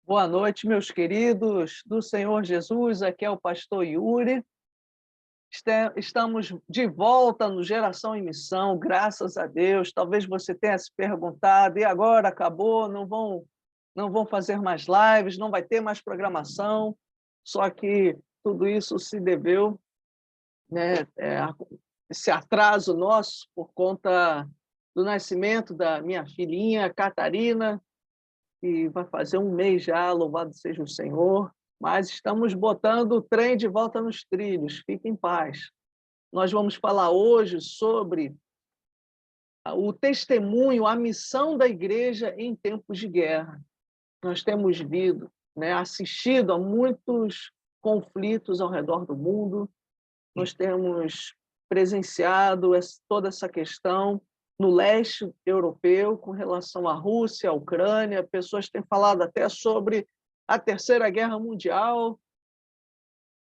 Boa noite, meus queridos do Senhor Jesus. Aqui é o pastor Yuri. Estamos de volta no Geração em Missão, graças a Deus. Talvez você tenha se perguntado, e agora acabou? Não vão fazer mais lives, não vai ter mais programação. Só que tudo isso se deveu, né, esse atraso nosso por conta do nascimento da minha filhinha, Catarina, que vai fazer um mês já, louvado seja o Senhor, mas estamos botando o trem de volta nos trilhos, fique em paz. Nós vamos falar hoje sobre o testemunho, a missão da igreja em tempos de guerra. Nós temos visto, né, assistido a muitos conflitos ao redor do mundo, nós temos presenciado toda essa questão no leste europeu, com relação à Rússia, à Ucrânia. Pessoas têm falado até sobre a Terceira Guerra Mundial.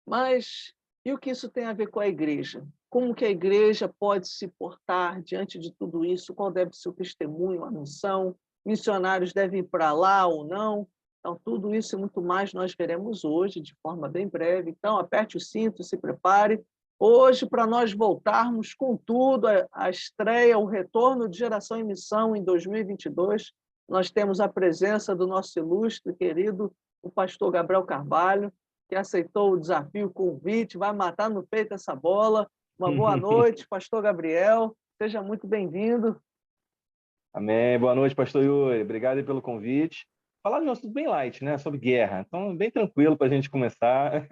Mas e o que isso tem a ver com a igreja? Como que a igreja pode se portar diante de tudo isso? Qual deve ser o testemunho, a missão? Missionários devem ir para lá ou não? Então, tudo isso e muito mais nós veremos hoje, de forma bem breve. Então, aperte o cinto, se prepare. Hoje, para nós voltarmos com tudo, a estreia, o retorno de Geração em Missão em 2022, nós temos a presença do nosso ilustre, querido, o pastor Gabriel Carvalho, que aceitou o desafio, o convite, vai matar no peito essa bola. Uma boa noite, pastor Gabriel. Seja muito bem-vindo. Amém. Boa noite, pastor Yuri. Obrigado aí pelo convite. Falar de um assunto bem light, né? Sobre guerra. Então, bem tranquilo para a gente começar.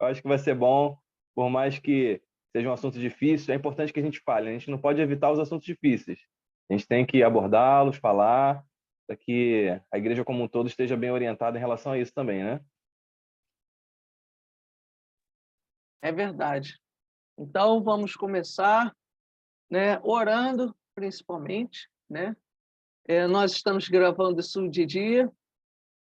Eu acho que vai ser bom, por mais que seja um assunto difícil, é importante que a gente fale. A gente não pode evitar os assuntos difíceis. A gente tem que abordá-los, falar, para que a igreja como um todo esteja bem orientada em relação a isso também, né? É verdade. Então, vamos começar, né, orando, principalmente. Né? Nós estamos gravando isso de dia,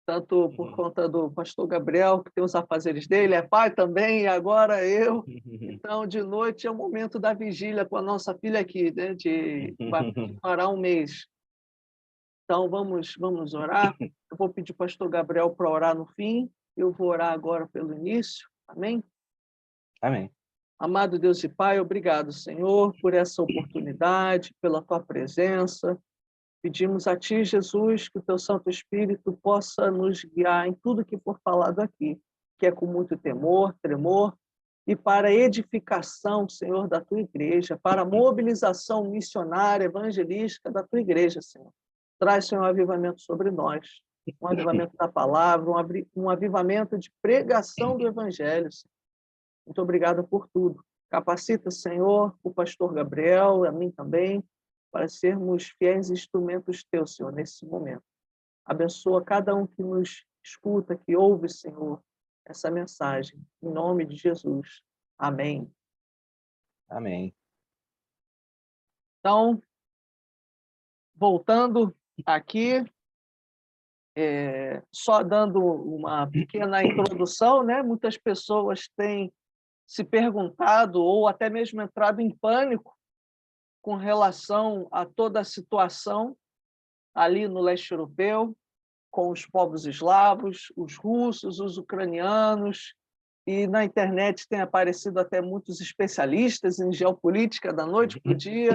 tanto por conta do pastor Gabriel, que tem os afazeres dele, é pai também, e agora eu. Então, de noite é o momento da vigília com a nossa filha aqui, né, vai parar um mês. Então, vamos orar. Eu vou pedir ao pastor Gabriel para orar no fim, eu vou orar agora pelo início. Amém? Amém. Amado Deus e Pai, obrigado, Senhor, por essa oportunidade, pela tua presença. Pedimos a Ti, Jesus, que o Teu Santo Espírito possa nos guiar em tudo que for falado aqui, que é com muito temor, tremor, e para a edificação, Senhor, da Tua igreja, para a mobilização missionária, evangelística da Tua igreja, Senhor. Traz, Senhor, um avivamento sobre nós, um avivamento da palavra, um avivamento de pregação do Evangelho, Senhor. Muito obrigada por tudo. Capacita, Senhor, o pastor Gabriel, a mim também, para sermos fiéis instrumentos teus, Senhor, nesse momento. Abençoa cada um que nos escuta, que ouve, Senhor, essa mensagem. Em nome de Jesus. Amém. Amém. Então, voltando aqui, só dando uma pequena introdução, né? Muitas pessoas têm se perguntado ou até mesmo entrado em pânico com relação a toda a situação ali no leste europeu, com os povos eslavos, os russos, os ucranianos, e na internet tem aparecido até muitos especialistas em geopolítica da noite para o dia,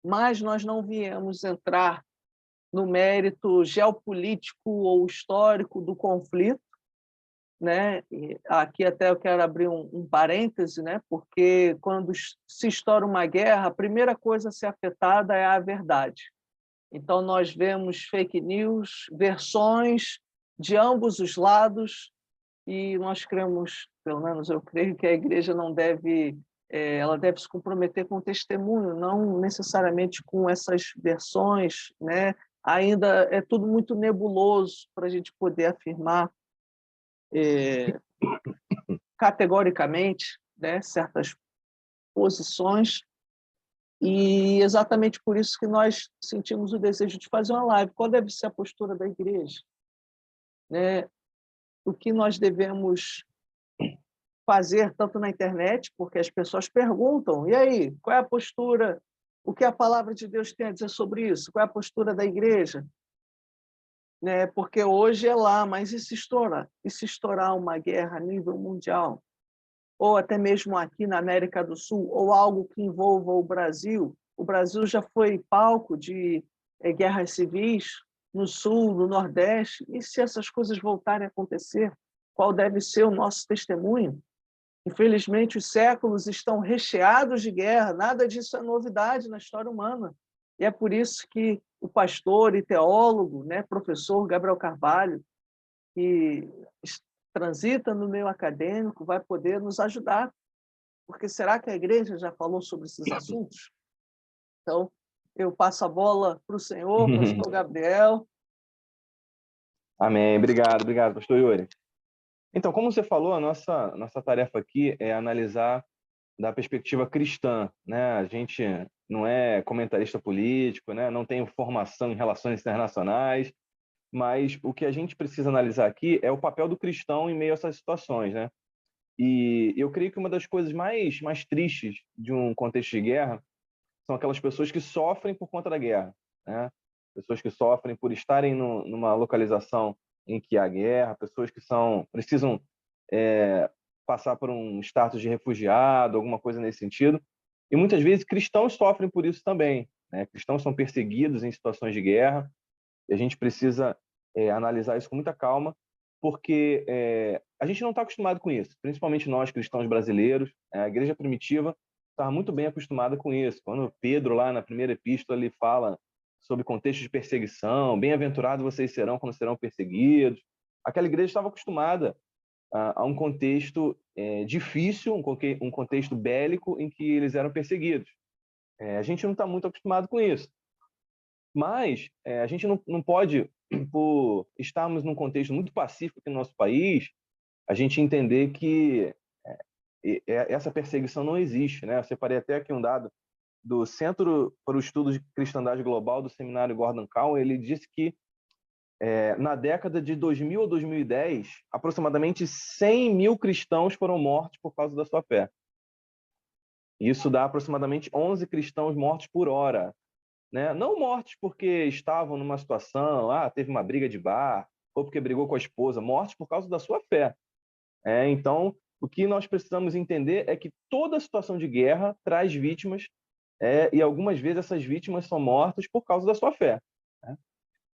mas nós não viemos entrar no mérito geopolítico ou histórico do conflito, né? E aqui até eu quero abrir um parêntese, né? Porque quando se estoura uma guerra, a primeira coisa a ser afetada é a verdade. Então, nós vemos fake news, versões de ambos os lados, e nós cremos, pelo menos eu creio, que a igreja não deve, ela deve se comprometer com o testemunho, não necessariamente com essas versões, né? Ainda é tudo muito nebuloso para a gente poder afirmar categoricamente, né, certas posições, e exatamente por isso que nós sentimos o desejo de fazer uma live. Qual deve ser a postura da igreja? Né? O que nós devemos fazer tanto na internet, porque as pessoas perguntam, e aí, qual é a postura? O que a palavra de Deus tem a dizer sobre isso? Qual é a postura da igreja? né? Porque hoje é lá, mas e se estourar? E se estourar uma guerra a nível mundial? Ou até mesmo aqui na América do Sul, ou algo que envolva o Brasil? O Brasil já foi palco de guerras civis no Sul, no Nordeste. E se essas coisas voltarem a acontecer, qual deve ser o nosso testemunho? Infelizmente, os séculos estão recheados de guerra, nada disso é novidade na história humana. E é por isso que o pastor e teólogo, né, professor Gabriel Carvalho, que transita no meio acadêmico, vai poder nos ajudar. Porque será que a igreja já falou sobre esses assuntos? Então, eu passo a bola para o senhor, pastor Gabriel. Amém. Obrigado, pastor Yuri. Então, como você falou, a nossa tarefa aqui é analisar da perspectiva cristã, né? A gente não é comentarista político, né? Não tem formação em relações internacionais, mas o que a gente precisa analisar aqui é o papel do cristão em meio a essas situações, né? E eu creio que uma das coisas mais tristes de um contexto de guerra são aquelas pessoas que sofrem por conta da guerra, né? Pessoas que sofrem por estarem numa localização em que há guerra, pessoas que precisam passar por um status de refugiado, alguma coisa nesse sentido. E muitas vezes cristãos sofrem por isso também, né? Cristãos são perseguidos em situações de guerra, e a gente precisa analisar isso com muita calma, porque a gente não está acostumado com isso, principalmente nós cristãos brasileiros. A igreja primitiva estava muito bem acostumada com isso. Quando Pedro, lá na primeira epístola, ele fala sobre contexto de perseguição, bem-aventurados vocês serão quando serão perseguidos. Aquela igreja estava acostumada a um contexto difícil, um contexto bélico em que eles eram perseguidos. A gente não está muito acostumado com isso. Mas a gente não pode, por estarmos num contexto muito pacífico aqui no nosso país, a gente entender que essa perseguição não existe, né? Eu separei até aqui um dado do Centro para o Estudo de Cristandade Global do Seminário Gordon Cowan. Ele disse que na década de 2000 a 2010, aproximadamente 100 mil cristãos foram mortos por causa da sua fé. Isso dá aproximadamente 11 cristãos mortos por hora, né? Não mortos porque estavam numa situação, teve uma briga de bar, ou porque brigou com a esposa, mortos por causa da sua fé. Então, o que nós precisamos entender é que toda situação de guerra traz vítimas, e algumas vezes essas vítimas são mortas por causa da sua fé, né?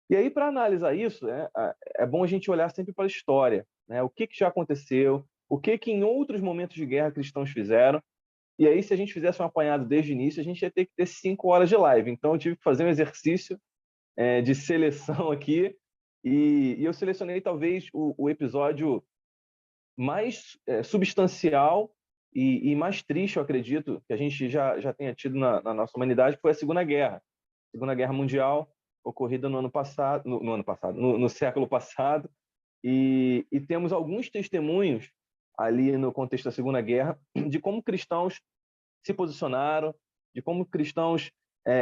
E aí, para analisar isso, é bom a gente olhar sempre para a história, né? O que já aconteceu, o que em outros momentos de guerra cristãos fizeram. E aí, se a gente fizesse um apanhado desde o início, a gente ia ter que ter 5 horas de live. Então, eu tive que fazer um exercício de seleção aqui, e eu selecionei talvez o episódio mais substancial e mais triste, eu acredito, que a gente já tenha tido na nossa humanidade, que foi a Segunda Guerra. Segunda Guerra Mundial, ocorrida no ano passado, no século passado, e temos alguns testemunhos ali no contexto da Segunda Guerra de como cristãos se posicionaram, de como cristãos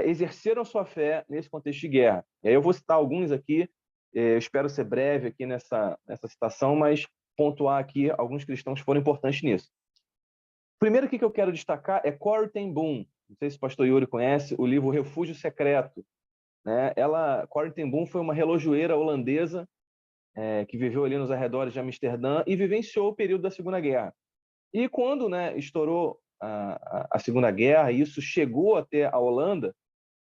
exerceram sua fé nesse contexto de guerra. E aí eu vou citar alguns aqui, eu espero ser breve aqui nessa citação, mas pontuar aqui alguns cristãos que foram importantes nisso. Primeiro que eu quero destacar é Corrie ten Boom. Não sei se o pastor Yuri conhece o livro Refúgio Secreto, né? Corrie ten Boom foi uma relojoeira holandesa que viveu ali nos arredores de Amsterdã e vivenciou o período da Segunda Guerra. E quando, né, estourou a Segunda Guerra, e isso chegou até a Holanda,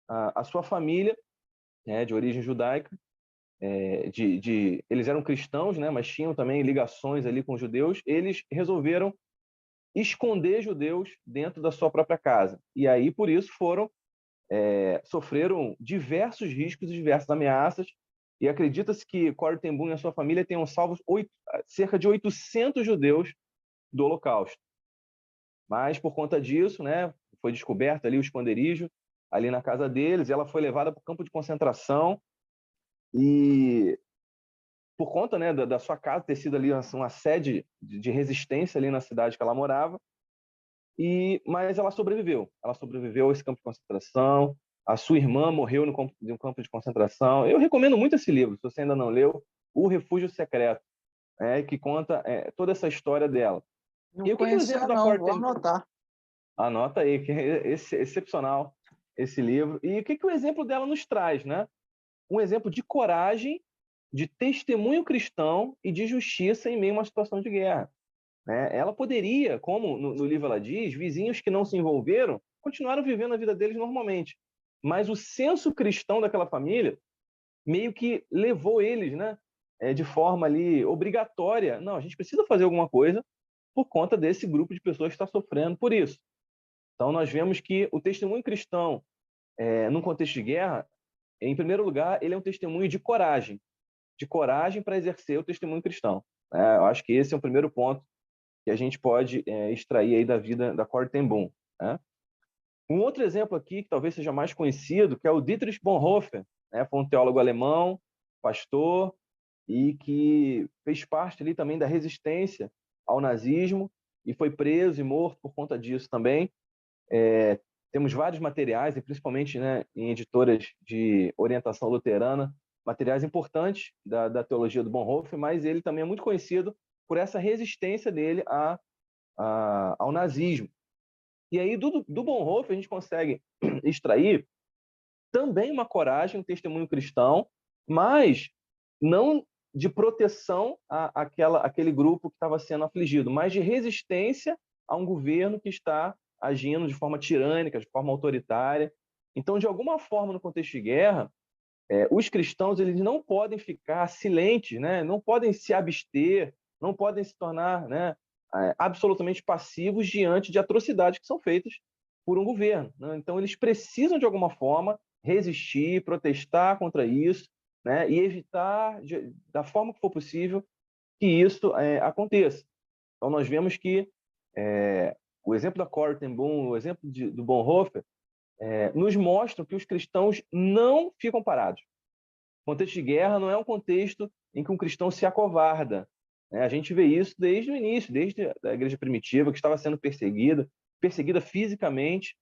a sua família, né, de origem judaica, eles eram cristãos, né, mas tinham também ligações ali com judeus, eles resolveram esconder judeus dentro da sua própria casa. E aí, por isso, sofreram diversos riscos e diversas ameaças, e acredita-se que Corrie ten Boom e a sua família tenham salvo cerca de 800 judeus do Holocausto. Mas, por conta disso, né, foi descoberto ali o esconderijo, ali na casa deles, e ela foi levada para o campo de concentração, e por conta, né, da sua casa ter sido ali uma sede de resistência ali na cidade que ela morava, mas ela sobreviveu. Ela sobreviveu a esse campo de concentração, a sua irmã morreu no campo de concentração. Eu recomendo muito esse livro, se você ainda não leu, O Refúgio Secreto, que conta toda essa história dela. Não E o que o exemplo conhecia, da não, Corrie vou ten Boom... anotar. Anota aí, que é excepcional esse livro. E o que o exemplo dela nos traz, né? Um exemplo de coragem de testemunho cristão e de justiça em meio a uma situação de guerra, né? Ela poderia, como no livro ela diz, vizinhos que não se envolveram continuaram vivendo a vida deles normalmente, mas o senso cristão daquela família meio que levou eles, né, de forma ali obrigatória. Não, a gente precisa fazer alguma coisa por conta desse grupo de pessoas que está sofrendo por isso. Então, nós vemos que o testemunho cristão, num contexto de guerra, em primeiro lugar, ele é um testemunho de coragem para exercer o testemunho cristão, né? Eu acho que esse é o primeiro ponto que a gente pode extrair aí da vida da Corrie ten Boom, né? Um outro exemplo aqui, que talvez seja mais conhecido, que é o Dietrich Bonhoeffer, né? Foi um teólogo alemão, pastor, e que fez parte ali também da resistência ao nazismo e foi preso e morto por conta disso também. Temos vários materiais, e principalmente, né, em editoras de orientação luterana, materiais importantes da teologia do Bonhoeffer, mas ele também é muito conhecido por essa resistência dele ao nazismo. E aí, do Bonhoeffer, a gente consegue extrair também uma coragem, um testemunho cristão, mas não de proteção àquele grupo que estava sendo afligido, mas de resistência a um governo que está agindo de forma tirânica, de forma autoritária. Então, de alguma forma, no contexto de guerra, os cristãos eles não podem ficar silentes, né? Não podem se abster, não podem se tornar, né, absolutamente passivos diante de atrocidades que são feitas por um governo, né? Então, eles precisam, de alguma forma, resistir, protestar contra isso, né? E evitar, da forma que for possível, que isso aconteça. Então, nós vemos que o exemplo da Corrie ten Boom, o exemplo do Bonhoeffer, nos mostram que os cristãos não ficam parados. O contexto de guerra não é um contexto em que um cristão se acovarda, né? A gente vê isso desde o início, desde a igreja primitiva, que estava sendo perseguida fisicamente,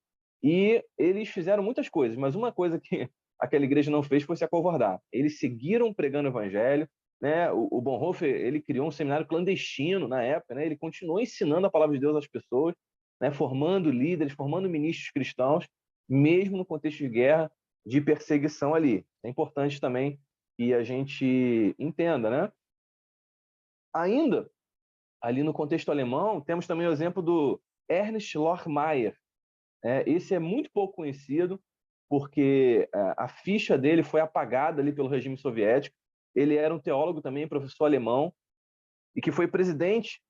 e eles fizeram muitas coisas, mas uma coisa que aquela igreja não fez foi se acovardar. Eles seguiram pregando o evangelho, né? O Bonhoeffer, ele criou um seminário clandestino na época, né? Ele continuou ensinando a palavra de Deus às pessoas, né? Formando líderes, formando ministros cristãos, mesmo no contexto de guerra, de perseguição ali. É importante também que a gente entenda, né? Ainda, ali no contexto alemão, temos também o exemplo do Ernst Lochmeier. Esse é muito pouco conhecido, porque a ficha dele foi apagada ali pelo regime soviético. Ele era um teólogo também, professor alemão, e que foi presidente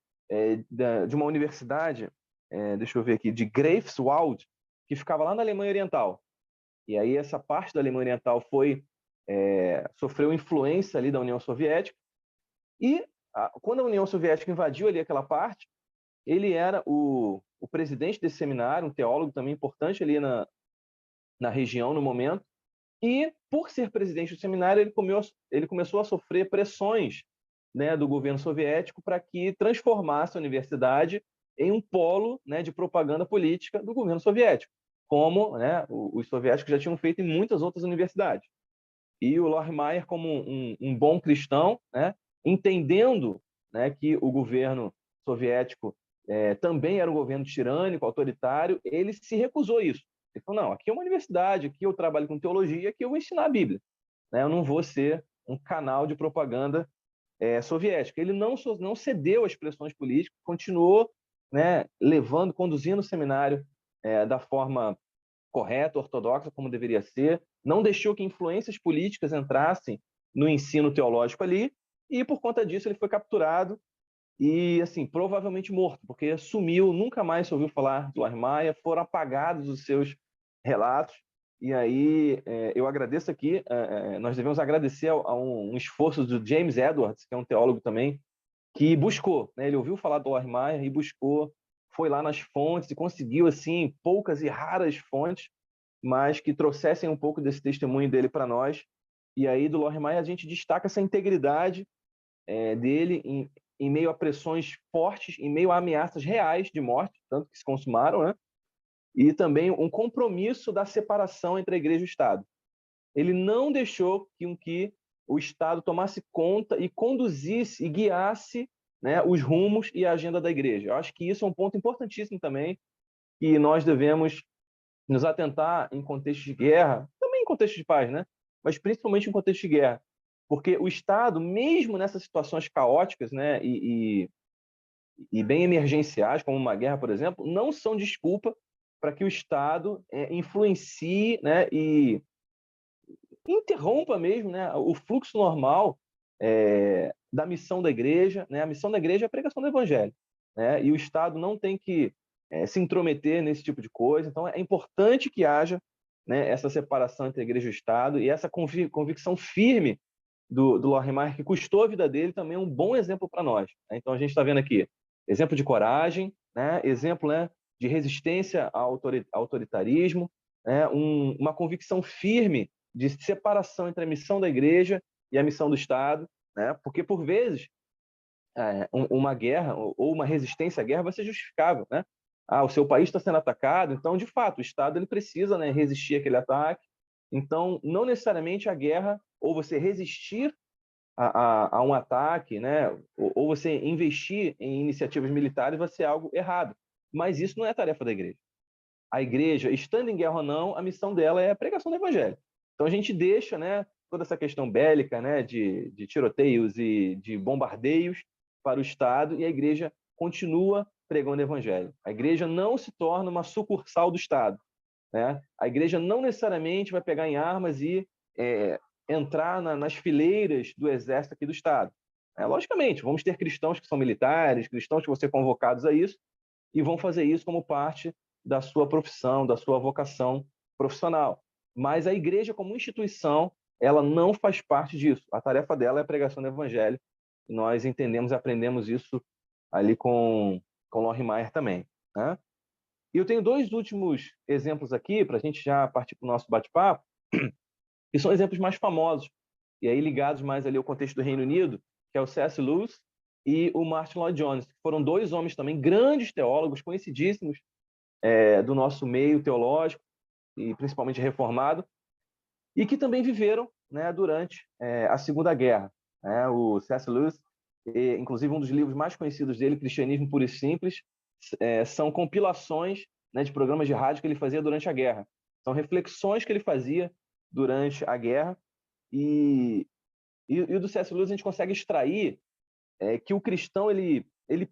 de uma universidade, deixa eu ver aqui, de Greifswald, que ficava lá na Alemanha Oriental. E aí essa parte da Alemanha Oriental sofreu influência ali da União Soviética, e quando a União Soviética invadiu ali aquela parte, ele era o presidente desse seminário, um teólogo também importante ali na região no momento, e por ser presidente do seminário, ele começou a sofrer pressões, né, do governo soviético para que transformasse a universidade em um polo, né, de propaganda política do governo soviético, como, né, os soviéticos já tinham feito em muitas outras universidades. E o Lohmeyer, como um bom cristão, né, entendendo, né, que o governo soviético também era um governo tirânico, autoritário, ele se recusou a isso. Ele falou, não, aqui é uma universidade, aqui eu trabalho com teologia, aqui eu vou ensinar a Bíblia, né? Eu não vou ser um canal de propaganda soviética. Ele não cedeu às pressões políticas, continuou, né, conduzindo o seminário da forma correta, ortodoxa, como deveria ser, não deixou que influências políticas entrassem no ensino teológico ali, e por conta disso ele foi capturado e, assim, provavelmente morto, porque sumiu, nunca mais se ouviu falar do Lohmeyer, foram apagados os seus relatos. E aí eu agradeço aqui, nós devemos agradecer a um esforço do James Edwards, que é um teólogo também, que buscou, né? Ele ouviu falar do Lohmeyer e buscou, foi lá nas fontes e conseguiu, assim, poucas e raras fontes, mas que trouxessem um pouco desse testemunho dele para nós. E aí, do Lohmeyer, a gente destaca essa integridade dele em meio a pressões fortes, em meio a ameaças reais de morte, tanto que se consumaram, né? E também um compromisso da separação entre a igreja e o Estado. Ele não deixou que o Estado tomasse conta e conduzisse e guiasse, né, os rumos e a agenda da igreja. Eu acho que isso é um ponto importantíssimo também, que nós devemos nos atentar em contexto de guerra, também em contexto de paz, né? Mas principalmente em contexto de guerra, Porque o Estado, mesmo nessas situações caóticas, né, e bem emergenciais, como uma guerra, por exemplo, não são desculpa para que o Estado influencie, né, e interrompa mesmo, né, o fluxo normal da missão da igreja. Né? A missão da igreja é a pregação do evangelho, né? E o Estado não tem que se intrometer nesse tipo de coisa. Então, é importante que haja, né, essa separação entre a igreja e o Estado, e essa convicção firme do Lorimer, que custou a vida dele, também é um bom exemplo para nós. Né? Então, a gente está vendo aqui exemplo de coragem, né? Exemplo, né, de resistência ao autoritarismo, né? Uma convicção firme de separação entre a missão da igreja e a missão do Estado, né? Porque, por vezes, uma guerra ou uma resistência à guerra vai ser justificável, né? O seu país está sendo atacado, então, de fato, o Estado ele precisa, né, resistir àquele ataque. Então, não necessariamente a guerra, ou você resistir a um ataque, né, ou você investir em iniciativas militares vai ser algo errado. Mas isso não é tarefa da igreja. A igreja, estando em guerra ou não, a missão dela é a pregação do evangelho. Então a gente deixa, né, toda essa questão bélica, né, de tiroteios e de bombardeios para o Estado, e a igreja continua pregando o evangelho. A igreja não se torna uma sucursal do Estado, né? A igreja não necessariamente vai pegar em armas e entrar nas fileiras do exército aqui do Estado. Logicamente, vamos ter cristãos que são militares, cristãos que vão ser convocados a isso, e vão fazer isso como parte da sua profissão, da sua vocação profissional. Mas a igreja, como instituição, ela não faz parte disso. A tarefa dela é a pregação do evangelho. E nós entendemos e aprendemos isso ali com Lorimer também. Né? E eu tenho dois últimos exemplos aqui, para a gente já partir para o nosso bate-papo, que são exemplos mais famosos, e aí ligados mais ali ao contexto do Reino Unido, que é o C.S. Lewis e o Martin Lloyd Jones, que foram dois homens também, grandes teólogos, conhecidíssimos do nosso meio teológico, e principalmente reformado, e que também viveram, né, durante a Segunda Guerra. Né? O C.S. Lewis, inclusive um dos livros mais conhecidos dele, Cristianismo Puro e Simples, são compilações, né, de programas de rádio que ele fazia durante a guerra. São reflexões que ele fazia durante a guerra, e do C.S. Lewis a gente consegue extrair que o cristão ele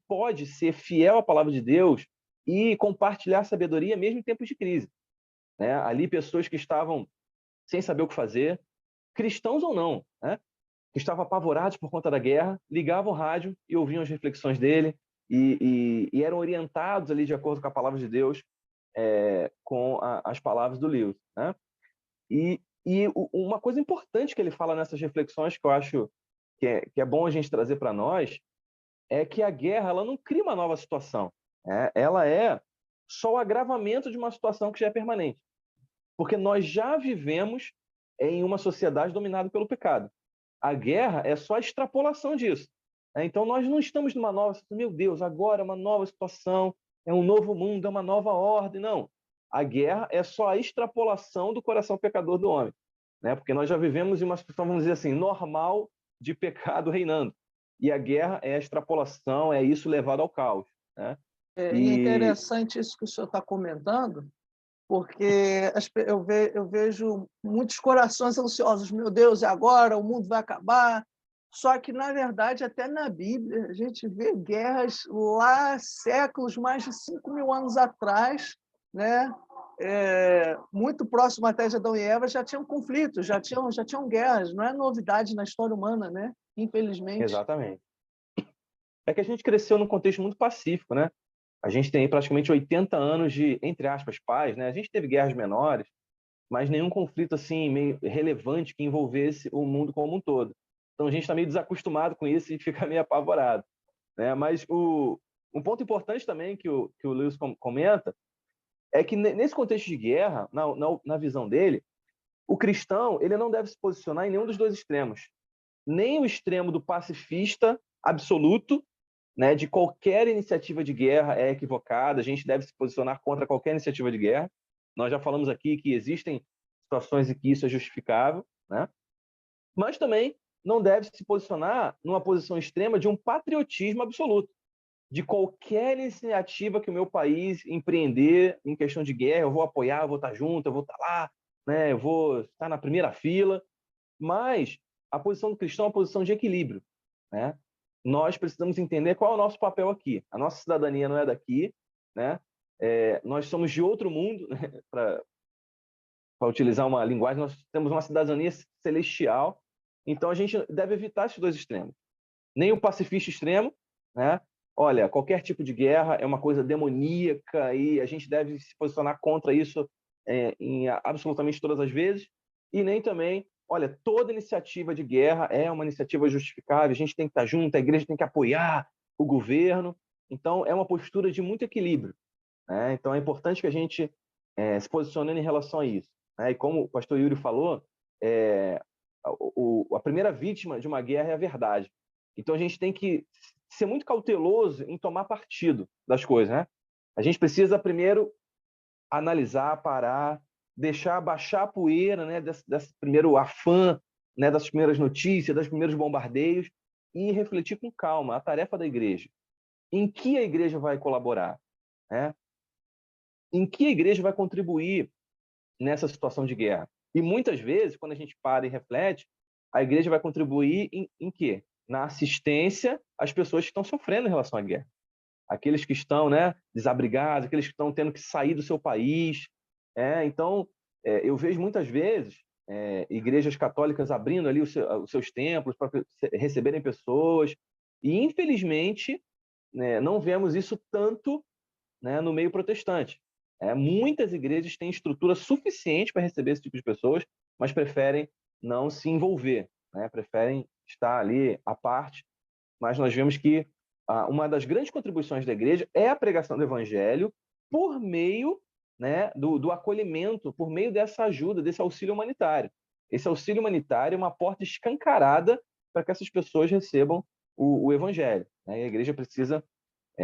pode ser fiel à palavra de Deus e compartilhar sabedoria mesmo em tempos de crise. Né? Ali pessoas que estavam sem saber o que fazer, cristãos ou não, né? Que estavam apavorados por conta da guerra, ligavam o rádio e ouviam as reflexões dele e eram orientados ali de acordo com a palavra de Deus, com as palavras do Lewis. Né? E uma coisa importante que ele fala nessas reflexões, que eu acho que é bom a gente trazer para nós, é que a guerra ela não cria uma nova situação. Ela é só o agravamento de uma situação que já é permanente. Porque nós já vivemos em uma sociedade dominada pelo pecado. A guerra é só a extrapolação disso. Então, nós não estamos numa nova situação. Meu Deus, agora é uma nova situação, é um novo mundo, é uma nova ordem. Não. A guerra é só a extrapolação do coração pecador do homem. Né? Porque nós já vivemos em uma situação, vamos dizer assim, normal de pecado reinando. E a guerra é a extrapolação, é isso levado ao caos. Né? E é interessante isso que o senhor está comentando, porque eu vejo muitos corações ansiosos. Meu Deus, e agora? O mundo vai acabar? Só que, na verdade, até na Bíblia, a gente vê guerras lá, séculos, mais de 5.000 anos atrás, né? Muito próximo até de Adão e Eva, já tinham conflitos, já tinham guerras. Não é novidade na história humana, né? Infelizmente. Exatamente. É que a gente cresceu num contexto muito pacífico, né? A gente tem praticamente 80 anos de, entre aspas, paz, né? A gente teve guerras menores, mas nenhum conflito assim meio relevante que envolvesse o mundo como um todo. Então a gente está meio desacostumado com isso e fica meio apavorado, né? Mas um ponto importante também que o Lewis comenta é que nesse contexto de guerra, na visão dele, o cristão ele não deve se posicionar em nenhum dos dois extremos, nem o extremo do pacifista absoluto, né, de qualquer iniciativa de guerra é equivocada, a gente deve se posicionar contra qualquer iniciativa de guerra. Nós já falamos aqui que existem situações em que isso é justificável, né? Mas também não deve se posicionar numa posição extrema de um patriotismo absoluto, de qualquer iniciativa que o meu país empreender em questão de guerra, eu vou apoiar, eu vou estar junto, eu vou estar lá, né? Eu vou estar na primeira fila. Mas a posição do cristão é uma posição de equilíbrio, né? Nós precisamos entender qual é o nosso papel aqui. A nossa cidadania não é daqui, né? Nós somos de outro mundo, né? Para utilizar uma linguagem, nós temos uma cidadania celestial, então a gente deve evitar esses dois extremos. Nem o pacifista extremo, né? Olha, qualquer tipo de guerra é uma coisa demoníaca e a gente deve se posicionar contra isso em absolutamente todas as vezes, e nem também, olha, toda iniciativa de guerra é uma iniciativa justificável, a gente tem que estar junto, a igreja tem que apoiar o governo, então é uma postura de muito equilíbrio, né? Então é importante que a gente se posicione em relação a isso, né? E como o pastor Yuri falou, a primeira vítima de uma guerra é a verdade. Então a gente tem que ser muito cauteloso em tomar partido das coisas, né? A gente precisa primeiro analisar, parar, deixar baixar a poeira, né, desse primeiro afã, né, das primeiras notícias, dos primeiros bombardeios, e refletir com calma a tarefa da igreja. Em que a igreja vai colaborar, né? Em que a igreja vai contribuir nessa situação de guerra? E muitas vezes, quando a gente para e reflete, a igreja vai contribuir em quê? Na assistência às pessoas que estão sofrendo em relação à guerra. Aqueles que estão, né, desabrigados, aqueles que estão tendo que sair do seu país. Então, eu vejo muitas vezes igrejas católicas abrindo ali os seus templos para receberem pessoas, e infelizmente, né, não vemos isso tanto, né, no meio protestante. Muitas igrejas têm estrutura suficiente para receber esse tipo de pessoas, mas preferem não se envolver, né, preferem estar ali à parte. Mas nós vemos que uma das grandes contribuições da igreja é a pregação do evangelho por meio, né, do acolhimento, por meio dessa ajuda, desse auxílio humanitário. Esse auxílio humanitário é uma porta escancarada para que essas pessoas recebam o evangelho, né? E a igreja precisa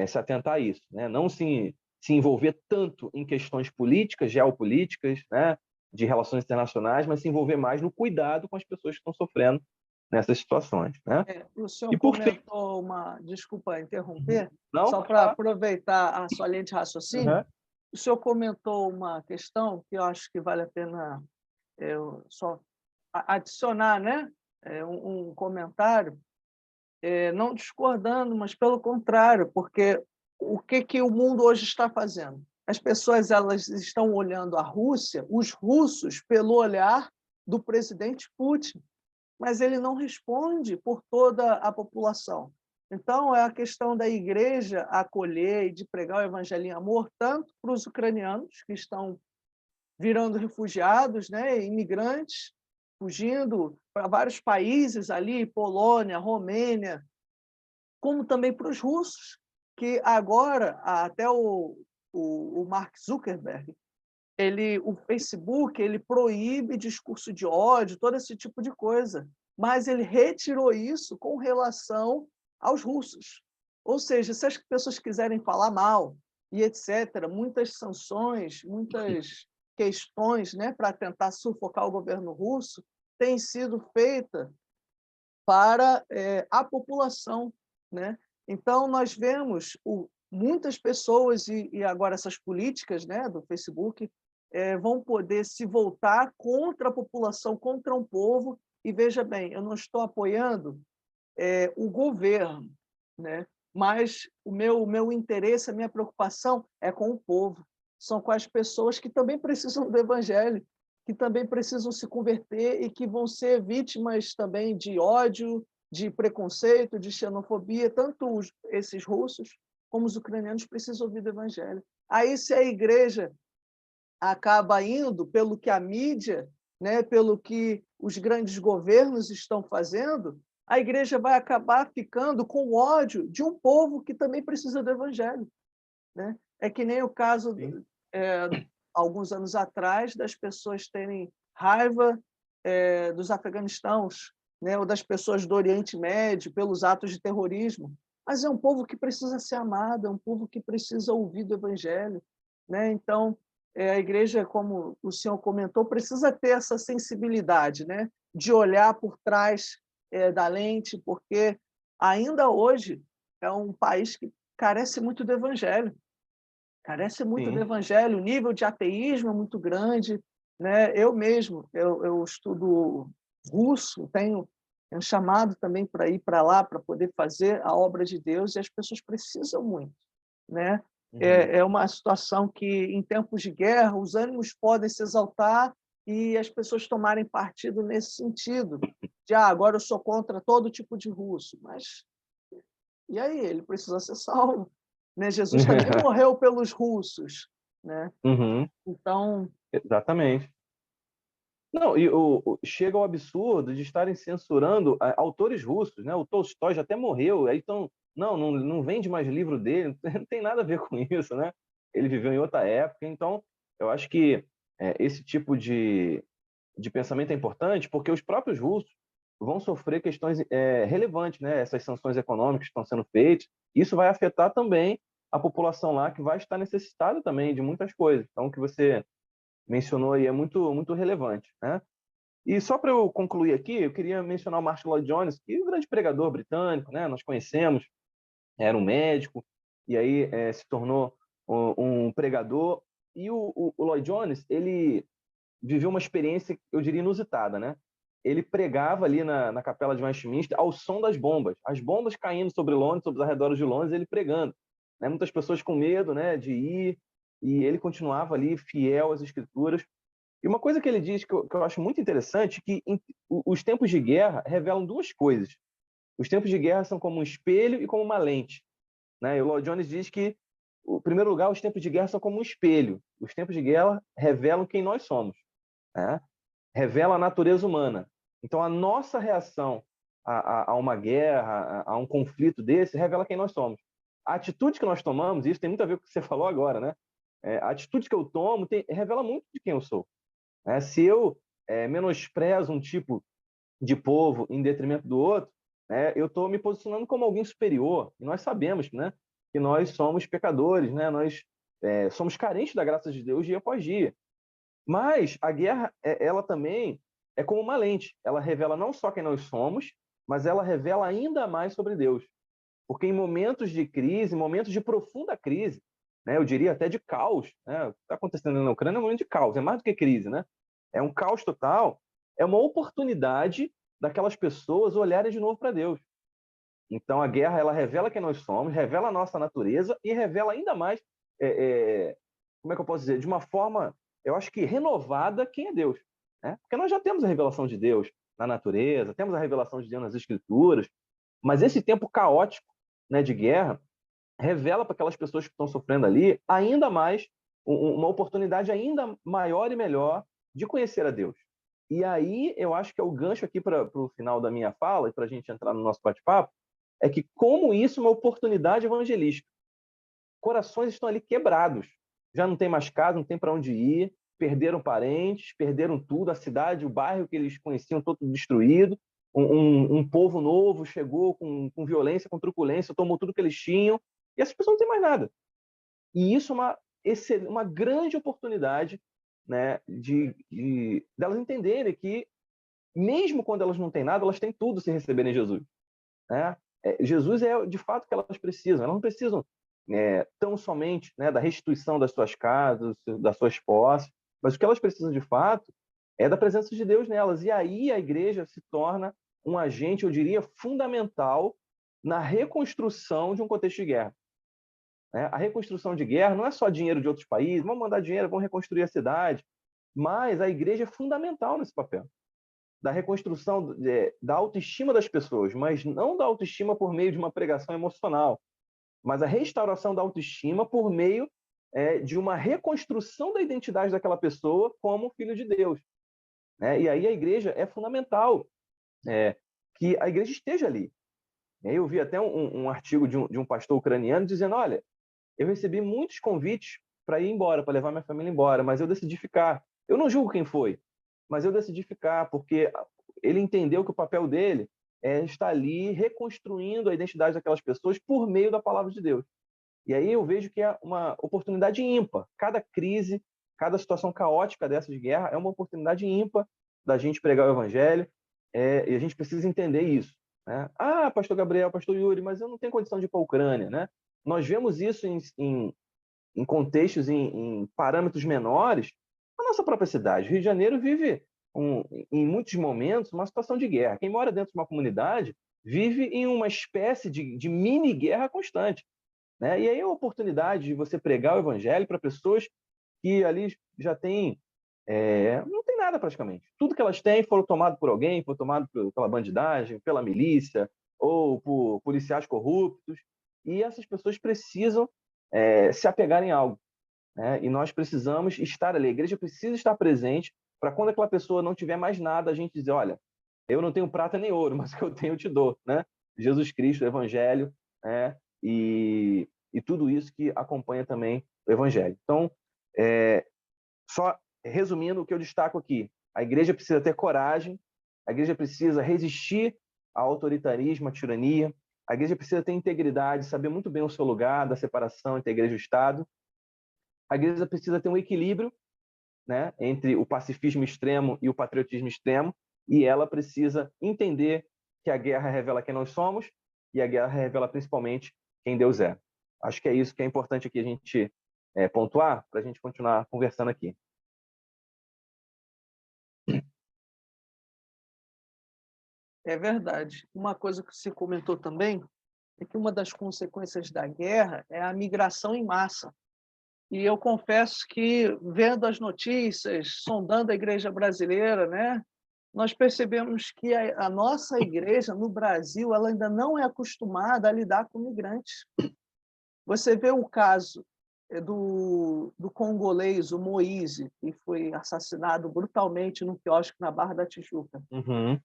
se atentar a isso, né? Não se envolver tanto em questões políticas, geopolíticas, né, de relações internacionais, mas se envolver mais no cuidado com as pessoas que estão sofrendo nessas situações, né? O senhor E por fim, comentou desculpa interromper, não, só pode para falar. aproveitar a sua linha de raciocínio, Uhum. o senhor comentou uma questão que eu acho que vale a pena eu só adicionar, né? Um comentário, não discordando, mas pelo contrário, porque o que o mundo hoje está fazendo? As pessoas elas estão olhando a Rússia, os russos, pelo olhar do presidente Putin, mas ele não responde por toda a população. Então, é a questão da igreja acolher e de pregar o evangelho em amor, tanto para os ucranianos, que estão virando refugiados, né, imigrantes, fugindo para vários países ali, Polônia, Romênia, como também para os russos, que agora, até o Mark Zuckerberg, o Facebook, ele proíbe discurso de ódio, todo esse tipo de coisa, mas ele retirou isso com relação aos russos. Ou seja, se as pessoas quiserem falar mal e etc., muitas sanções, muitas questões, né, para tentar sufocar o governo russo têm sido feitas para a população, né? Então nós vemos muitas pessoas e agora essas políticas, né, do Facebook vão poder se voltar contra a população, contra um povo. E veja bem, eu não estou apoiando o governo, né? Mas o meu interesse, a minha preocupação é com o povo, são com as pessoas que também precisam do evangelho, que também precisam se converter e que vão ser vítimas também de ódio, de preconceito, de xenofobia. Tanto esses russos como os ucranianos precisam ouvir do evangelho. Aí, se a igreja acaba indo pelo que a mídia, né, pelo que os grandes governos estão fazendo, a igreja vai acabar ficando com ódio de um povo que também precisa do evangelho, né? É que nem o caso, alguns anos atrás, das pessoas terem raiva dos afeganistãos, né, ou das pessoas do Oriente Médio pelos atos de terrorismo. Mas é um povo que precisa ser amado, é um povo que precisa ouvir do evangelho, né? Então, a igreja, como o senhor comentou, precisa ter essa sensibilidade, né, de olhar por trás da lente, porque ainda hoje é um país que carece muito do evangelho. Carece muito do Sim. evangelho, o nível de ateísmo é muito grande, né? Eu mesmo, eu estudo russo, tenho É um chamado também para ir para lá, para poder fazer a obra de Deus, e as pessoas precisam muito, né? Uhum. É uma situação que, em tempos de guerra, os ânimos podem se exaltar e as pessoas tomarem partido nesse sentido, de agora eu sou contra todo tipo de russo, mas e aí? Ele precisa ser salvo, né? Jesus também morreu pelos russos, né? Uhum. Então, Exatamente. Não, e chega ao absurdo de estarem censurando autores russos, né? O Tolstói já até morreu, aí então, não vende mais livro dele, não tem nada a ver com isso, né? Ele viveu em outra época, então eu acho que esse tipo de pensamento é importante porque os próprios russos vão sofrer questões relevantes, né? Essas sanções econômicas que estão sendo feitas, isso vai afetar também a população lá que vai estar necessitada também de muitas coisas. Então, o que você mencionou aí é muito, muito relevante, né? E só para eu concluir aqui, eu queria mencionar o Martyn Lloyd-Jones, que é um grande pregador britânico, né? Nós conhecemos, era um médico, e aí se tornou um pregador. E o Lloyd-Jones, ele viveu uma experiência, eu diria, inusitada, né? Ele pregava ali na capela de Westminster ao som das bombas, as bombas caindo sobre Londres, sobre os arredores de Londres, ele pregando, né? Muitas pessoas com medo, né, de ir, e ele continuava ali fiel às escrituras. E uma coisa que ele diz que eu acho muito interessante, que os tempos de guerra revelam duas coisas. Os tempos de guerra são como um espelho e como uma lente, né? E o Lloyd Jones diz que, em primeiro lugar, os tempos de guerra são como um espelho. Os tempos de guerra revelam quem nós somos, né? Revela a natureza humana. Então, a nossa reação a uma guerra, a um conflito desse, revela quem nós somos. A atitude que nós tomamos, e isso tem muito a ver com o que você falou agora, né? A atitude que eu tomo revela muito de quem eu sou, né? Se eu menosprezo um tipo de povo em detrimento do outro, né, eu estou me posicionando como alguém superior. E nós sabemos, né, que nós somos pecadores, né? Nós somos carentes da graça de Deus dia após dia. Mas a guerra, ela também é como uma lente. Ela revela não só quem nós somos, mas ela revela ainda mais sobre Deus. Porque em momentos de crise, momentos de profunda crise, né, eu diria até de caos, né, o que está acontecendo na Ucrânia é um momento de caos, é mais do que crise, né? É um caos total, é uma oportunidade daquelas pessoas olharem de novo para Deus. Então a guerra, ela revela quem nós somos, revela a nossa natureza e revela ainda mais, como é que eu posso dizer, de uma forma, eu acho que renovada, quem é Deus, né? Porque nós já temos a revelação de Deus na natureza, temos a revelação de Deus nas Escrituras, mas esse tempo caótico, né, de guerra revela para aquelas pessoas que estão sofrendo ali ainda mais uma oportunidade ainda maior e melhor de conhecer a Deus. E aí eu acho que é o gancho aqui para o final da minha fala e para a gente entrar no nosso bate-papo, é que como isso é uma oportunidade evangelística. Corações estão ali quebrados, já não tem mais casa, não tem para onde ir, perderam parentes, perderam tudo, a cidade, o bairro que eles conheciam todo destruído, um povo novo chegou com violência, com truculência, tomou tudo que eles tinham, e essas pessoas não têm mais nada. E isso é uma grande oportunidade, né, delas entenderem que, mesmo quando elas não têm nada, elas têm tudo se receberem Jesus, né? Jesus é de fato o que elas precisam. Elas não precisam tão somente, né, da restituição das suas casas, das suas posses, mas o que elas precisam de fato é da presença de Deus nelas. E aí a igreja se torna um agente, eu diria, fundamental na reconstrução de um contexto de guerra, né? A reconstrução de guerra não é só dinheiro de outros países, vamos mandar dinheiro, vamos reconstruir a cidade, mas a igreja é fundamental nesse papel da reconstrução da autoestima das pessoas, mas não da autoestima por meio de uma pregação emocional, mas a restauração da autoestima por meio de uma reconstrução da identidade daquela pessoa como filho de Deus, né? E aí a igreja é fundamental que a igreja esteja ali. Eu vi até um artigo de um pastor ucraniano dizendo, olha, eu recebi muitos convites para ir embora, para levar minha família embora, mas eu decidi ficar. Eu não julgo quem foi, mas eu decidi ficar porque ele entendeu que o papel dele é estar ali reconstruindo a identidade daquelas pessoas por meio da palavra de Deus. E aí eu vejo que é uma oportunidade ímpar. Cada crise, cada situação caótica dessa de guerra é uma oportunidade ímpar da gente pregar o evangelho, e a gente precisa entender isso, né? Ah, pastor Gabriel, pastor Yuri, mas eu não tenho condição de ir para a Ucrânia, né? Nós vemos isso em contextos, em parâmetros menores, na nossa própria cidade. O Rio de Janeiro vive em muitos momentos, uma situação de guerra. Quem mora dentro de uma comunidade vive em uma espécie de mini-guerra constante, né? E aí é a oportunidade de você pregar o evangelho para pessoas que ali já têm, não tem nada praticamente. Tudo que elas têm foram tomado por alguém, foi tomado pela bandidagem, pela milícia, ou por policiais corruptos, e essas pessoas precisam se apegar em algo, né? E nós precisamos estar ali, a igreja precisa estar presente para quando aquela pessoa não tiver mais nada, a gente dizer, olha, eu não tenho prata nem ouro, mas o que eu tenho eu te dou, né? Jesus Cristo, o Evangelho, né? E tudo isso que acompanha também o Evangelho. Então, só resumindo o que eu destaco aqui, a igreja precisa ter coragem, a igreja precisa resistir ao autoritarismo, à tirania, a igreja precisa ter integridade, saber muito bem o seu lugar da separação entre a igreja e o Estado, a igreja precisa ter um equilíbrio, né, entre o pacifismo extremo e o patriotismo extremo, e ela precisa entender que a guerra revela quem nós somos e a guerra revela principalmente quem Deus é. Acho que é isso que é importante aqui a gente pontuar para a gente continuar conversando aqui. É verdade. Uma coisa que você comentou também é que uma das consequências da guerra é a migração em massa. E eu confesso que, vendo as notícias, sondando a igreja brasileira, né, nós percebemos que a nossa igreja, no Brasil, ela ainda não é acostumada a lidar com migrantes. Você vê o caso do congolês, o Moise, que foi assassinado brutalmente num quiosque na Barra da Tijuca. Uhum.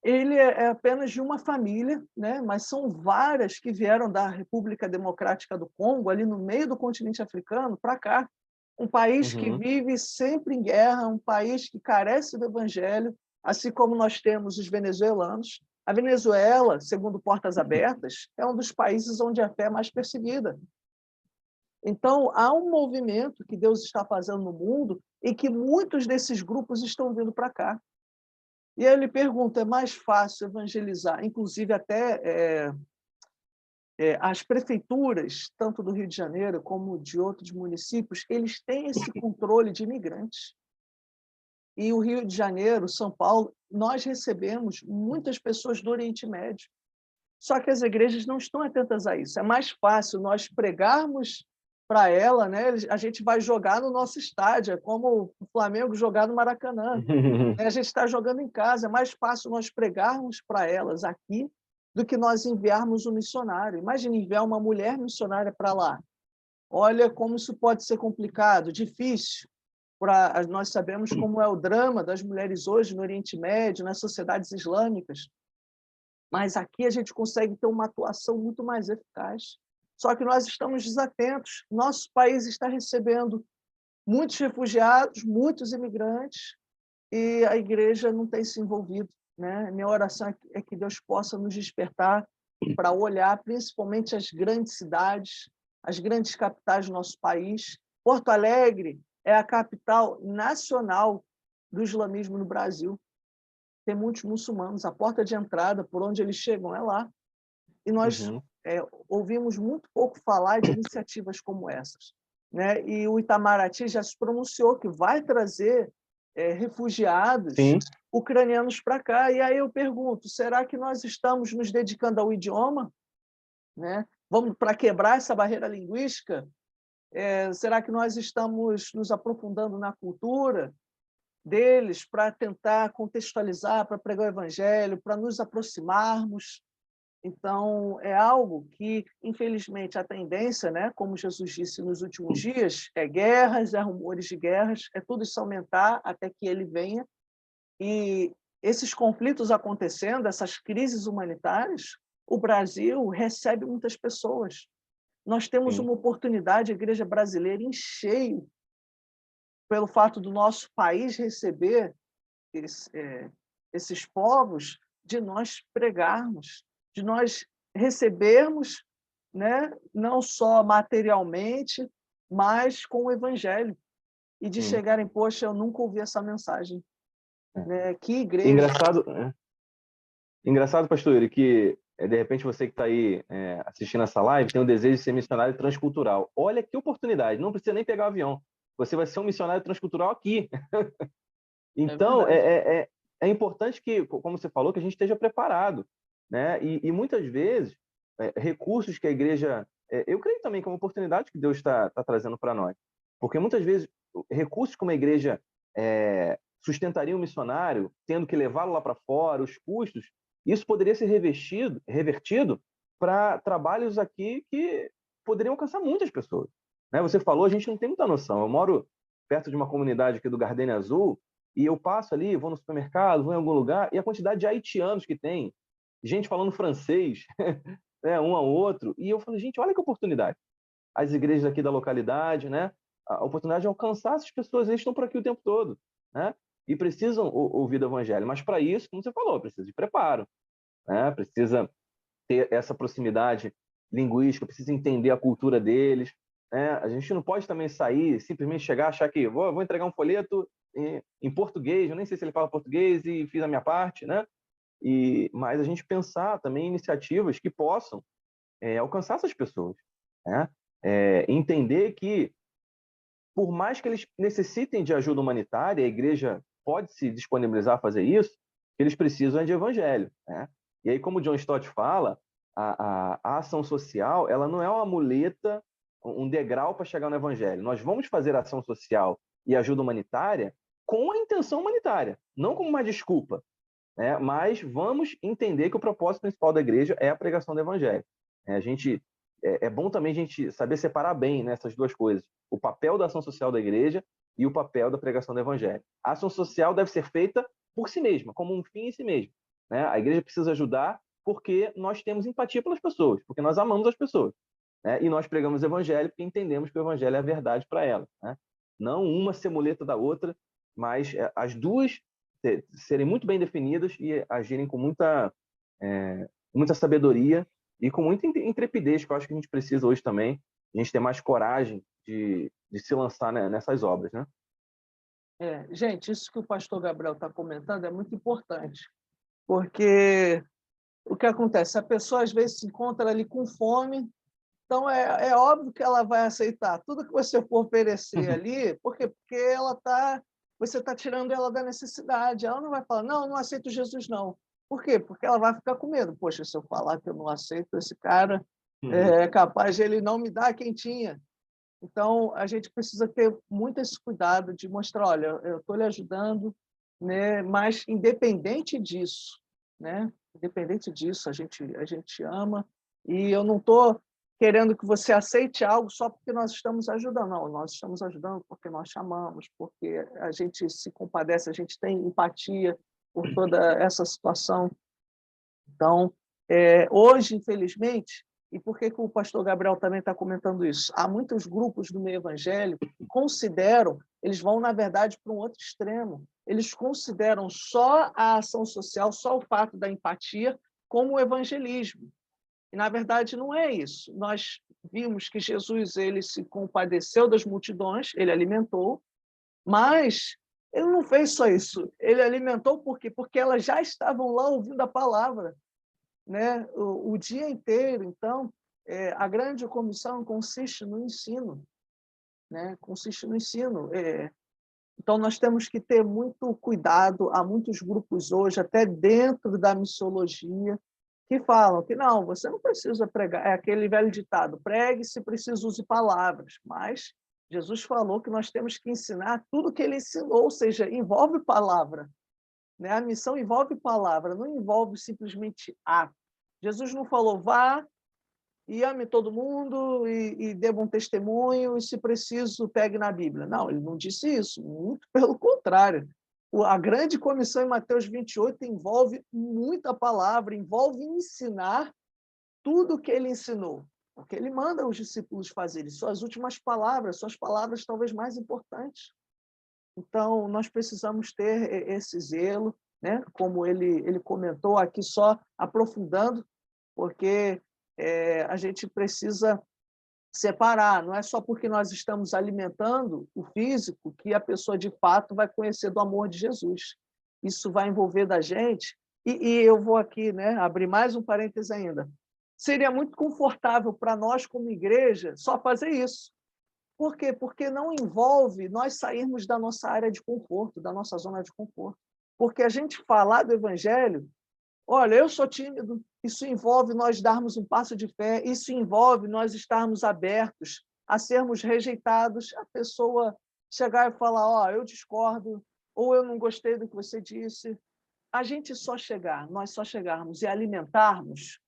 Ele é apenas de uma família, né? Mas são várias que vieram da República Democrática do Congo, ali no meio do continente africano, para cá. Um país que Uhum. vive sempre em guerra, um país que carece do evangelho, assim como nós temos os venezuelanos. A Venezuela, segundo Portas Abertas, é um dos países onde a fé é mais perseguida. Então, há um movimento que Deus está fazendo no mundo e que muitos desses grupos estão vindo para cá. E aí ele pergunta, é mais fácil evangelizar, inclusive até as prefeituras, tanto do Rio de Janeiro como de outros municípios, eles têm esse controle de imigrantes. E o Rio de Janeiro, São Paulo, nós recebemos muitas pessoas do Oriente Médio. Só que as igrejas não estão atentas a isso. É mais fácil nós pregarmos para ela, né? A gente vai jogar no nosso estádio, é como o Flamengo jogar no Maracanã. A gente está jogando em casa, é mais fácil nós pregarmos para elas aqui do que nós enviarmos um missionário. Imagine enviar uma mulher missionária para lá. Olha como isso pode ser complicado, difícil. Nós sabemos como é o drama das mulheres hoje no Oriente Médio, nas sociedades islâmicas. Mas aqui a gente consegue ter uma atuação muito mais eficaz. Só que nós estamos desatentos. Nosso país está recebendo muitos refugiados, muitos imigrantes, e a igreja não tem se envolvido, né? Minha oração é que Deus possa nos despertar para olhar principalmente as grandes cidades, as grandes capitais do nosso país. Porto Alegre é a capital nacional do islamismo no Brasil. Tem muitos muçulmanos, a porta de entrada, por onde eles chegam, é lá. E nós ouvimos muito pouco falar de iniciativas como essas, né? E o Itamaraty já se pronunciou que vai trazer refugiados Sim. ucranianos para cá. E aí eu pergunto, será que nós estamos nos dedicando ao idioma? Né? Vamos para quebrar essa barreira linguística? Será que nós estamos nos aprofundando na cultura deles para tentar contextualizar, para pregar o evangelho, para nos aproximarmos? Então, é algo que, infelizmente, a tendência, né, como Jesus disse nos últimos dias, é guerras, é rumores de guerras, é tudo isso aumentar até que ele venha. E esses conflitos acontecendo, essas crises humanitárias, o Brasil recebe muitas pessoas. Nós temos Sim. uma oportunidade, a igreja brasileira, em cheio, pelo fato do nosso país receber esses povos, de nós pregarmos, de nós recebermos, né, não só materialmente, mas com o evangelho. E de chegarem, poxa, eu nunca ouvi essa mensagem. Né? Que igreja! Engraçado, pastor Yuri, que de repente você que está aí assistindo essa live tem o desejo de ser missionário transcultural. Olha que oportunidade, não precisa nem pegar o avião. Você vai ser um missionário transcultural aqui. Então, verdade. é importante que, como você falou, que a gente esteja preparado, né? E muitas vezes, recursos que a igreja... eu creio também que é uma oportunidade que Deus está trazendo para nós. Porque muitas vezes, recursos que uma igreja sustentaria um missionário, tendo que levá-lo lá para fora, os custos, isso poderia ser revertido para trabalhos aqui que poderiam alcançar muitas pessoas. Né? Você falou, a gente não tem muita noção. Eu moro perto de uma comunidade aqui do Gardenia Azul, e eu passo ali, vou no supermercado, vou em algum lugar, e a quantidade de haitianos que tem, gente falando francês, né, um ao outro, e eu falo, gente, olha que oportunidade. As igrejas aqui da localidade, né, a oportunidade de alcançar essas pessoas, eles estão por aqui o tempo todo, né, e precisam ouvir do evangelho. Mas para isso, como você falou, precisa de preparo, né, precisa ter essa proximidade linguística, precisa entender a cultura deles, né? A gente não pode também sair, simplesmente chegar, achar que vou entregar um folheto em português, eu nem sei se ele fala português e fiz a minha parte, né? Mas a gente pensar também em iniciativas que possam alcançar essas pessoas, né? Entender que, por mais que eles necessitem de ajuda humanitária, a igreja pode se disponibilizar a fazer isso, eles precisam de evangelho, né? E aí, como o John Stott fala, a ação social, ela não é uma muleta, um degrau para chegar no evangelho. Nós vamos fazer ação social e ajuda humanitária com a intenção humanitária, não como uma desculpa, né? Mas vamos entender que o propósito principal da igreja é a pregação do evangelho. É bom também a gente saber separar bem, né, essas duas coisas: o papel da ação social da igreja e o papel da pregação do evangelho. A ação social deve ser feita por si mesma, como um fim em si mesmo, né? A igreja precisa ajudar porque nós temos empatia pelas pessoas, porque nós amamos as pessoas, né? E nós pregamos o evangelho porque entendemos que o evangelho é a verdade para elas, né? Não uma ser muleta da outra, mas as duas serem muito bem definidas e agirem com muita sabedoria e com muita intrepidez, que eu acho que a gente precisa hoje também, a gente ter mais coragem de se lançar, né, nessas obras, né? Gente, isso que o pastor Gabriel está comentando é muito importante, porque o que acontece? A pessoa, às vezes, se encontra ali com fome, então é óbvio que ela vai aceitar tudo que você for oferecer ali, por quê? Porque você está tirando ela da necessidade. Ela não vai falar, não aceito Jesus, não. Por quê? Porque ela vai ficar com medo. Poxa, se eu falar que eu não aceito esse cara, é capaz de ele não me dar a quentinha. Então, a gente precisa ter muito esse cuidado de mostrar, olha, eu estou lhe ajudando, né? Mas independente disso, né? Independente disso, a gente ama, e eu não estou querendo que você aceite algo só porque nós estamos ajudando. Não, nós estamos ajudando porque nós chamamos, porque a gente se compadece, a gente tem empatia por toda essa situação. Então, hoje, infelizmente, e por que o pastor Gabriel também está comentando isso? Há muitos grupos do meio evangélico que consideram, eles vão, na verdade, para um outro extremo. Eles consideram só a ação social, só o fato da empatia, como o evangelismo. E, na verdade, não é isso. Nós vimos que Jesus ele se compadeceu das multidões, ele alimentou, mas ele não fez só isso. Ele alimentou por quê? Porque elas já estavam lá ouvindo a palavra, né? O dia inteiro. Então, a grande comissão consiste no ensino, né? Consiste no ensino. Então, nós temos que ter muito cuidado. Há muitos grupos hoje, até dentro da missiologia, que falam que não, você não precisa pregar. É aquele velho ditado: pregue, se precisa, use palavras. Mas Jesus falou que nós temos que ensinar tudo o que ele ensinou, ou seja, envolve palavra, né? A missão envolve palavra, não envolve simplesmente ato. Jesus não falou, vá e ame todo mundo e dê um testemunho, e, se preciso, pegue na Bíblia. Não, ele não disse isso, muito pelo contrário. A grande comissão em Mateus 28 envolve muita palavra, envolve ensinar tudo o que ele ensinou, porque ele manda os discípulos fazerem suas últimas palavras, suas palavras talvez mais importantes. Então, nós precisamos ter esse zelo, né? Como ele comentou aqui, só aprofundando, porque a gente precisa separar. Não é só porque nós estamos alimentando o físico que a pessoa, de fato, vai conhecer do amor de Jesus. Isso vai envolver da gente. E eu vou aqui, né, abrir mais um parêntese ainda. Seria muito confortável para nós, como igreja, só fazer isso. Por quê? Porque não envolve nós sairmos da nossa área de conforto, da nossa zona de conforto. Porque a gente falar do evangelho, olha, eu sou tímido, isso envolve nós darmos um passo de fé, isso envolve nós estarmos abertos a sermos rejeitados, a pessoa chegar e falar, ó, eu discordo, ou eu não gostei do que você disse. A gente só chegar, nós só chegarmos e alimentarmos,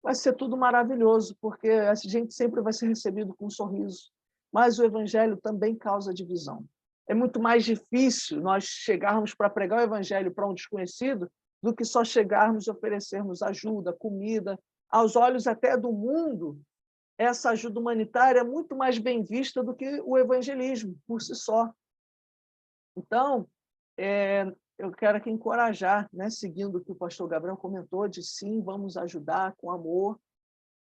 vai ser tudo maravilhoso, porque a gente sempre vai ser recebido com um sorriso. Mas o evangelho também causa divisão. É muito mais difícil nós chegarmos para pregar o evangelho para um desconhecido do que só chegarmos e oferecermos ajuda, comida. Aos olhos até do mundo, essa ajuda humanitária é muito mais bem vista do que o evangelismo por si só. Então, eu quero aqui encorajar, né, seguindo o que o pastor Gabriel comentou, de sim, vamos ajudar com amor,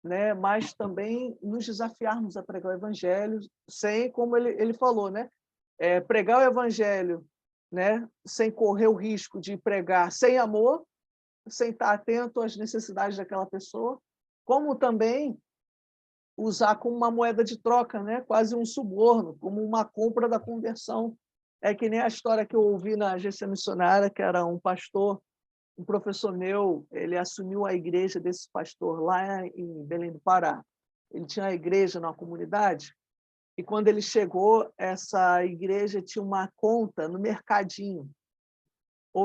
né, mas também nos desafiarmos a pregar o evangelho sem, como ele falou, né, pregar o evangelho, né, sem correr o risco de pregar sem amor, sem estar atento às necessidades daquela pessoa, como também usar como uma moeda de troca, né, quase um suborno, como uma compra da conversão. É que nem a história que eu ouvi na agência missionária, que era um pastor, um professor meu, ele assumiu a igreja desse pastor lá em Belém do Pará. Ele tinha a igreja na comunidade, e quando ele chegou, essa igreja tinha uma conta no mercadinho.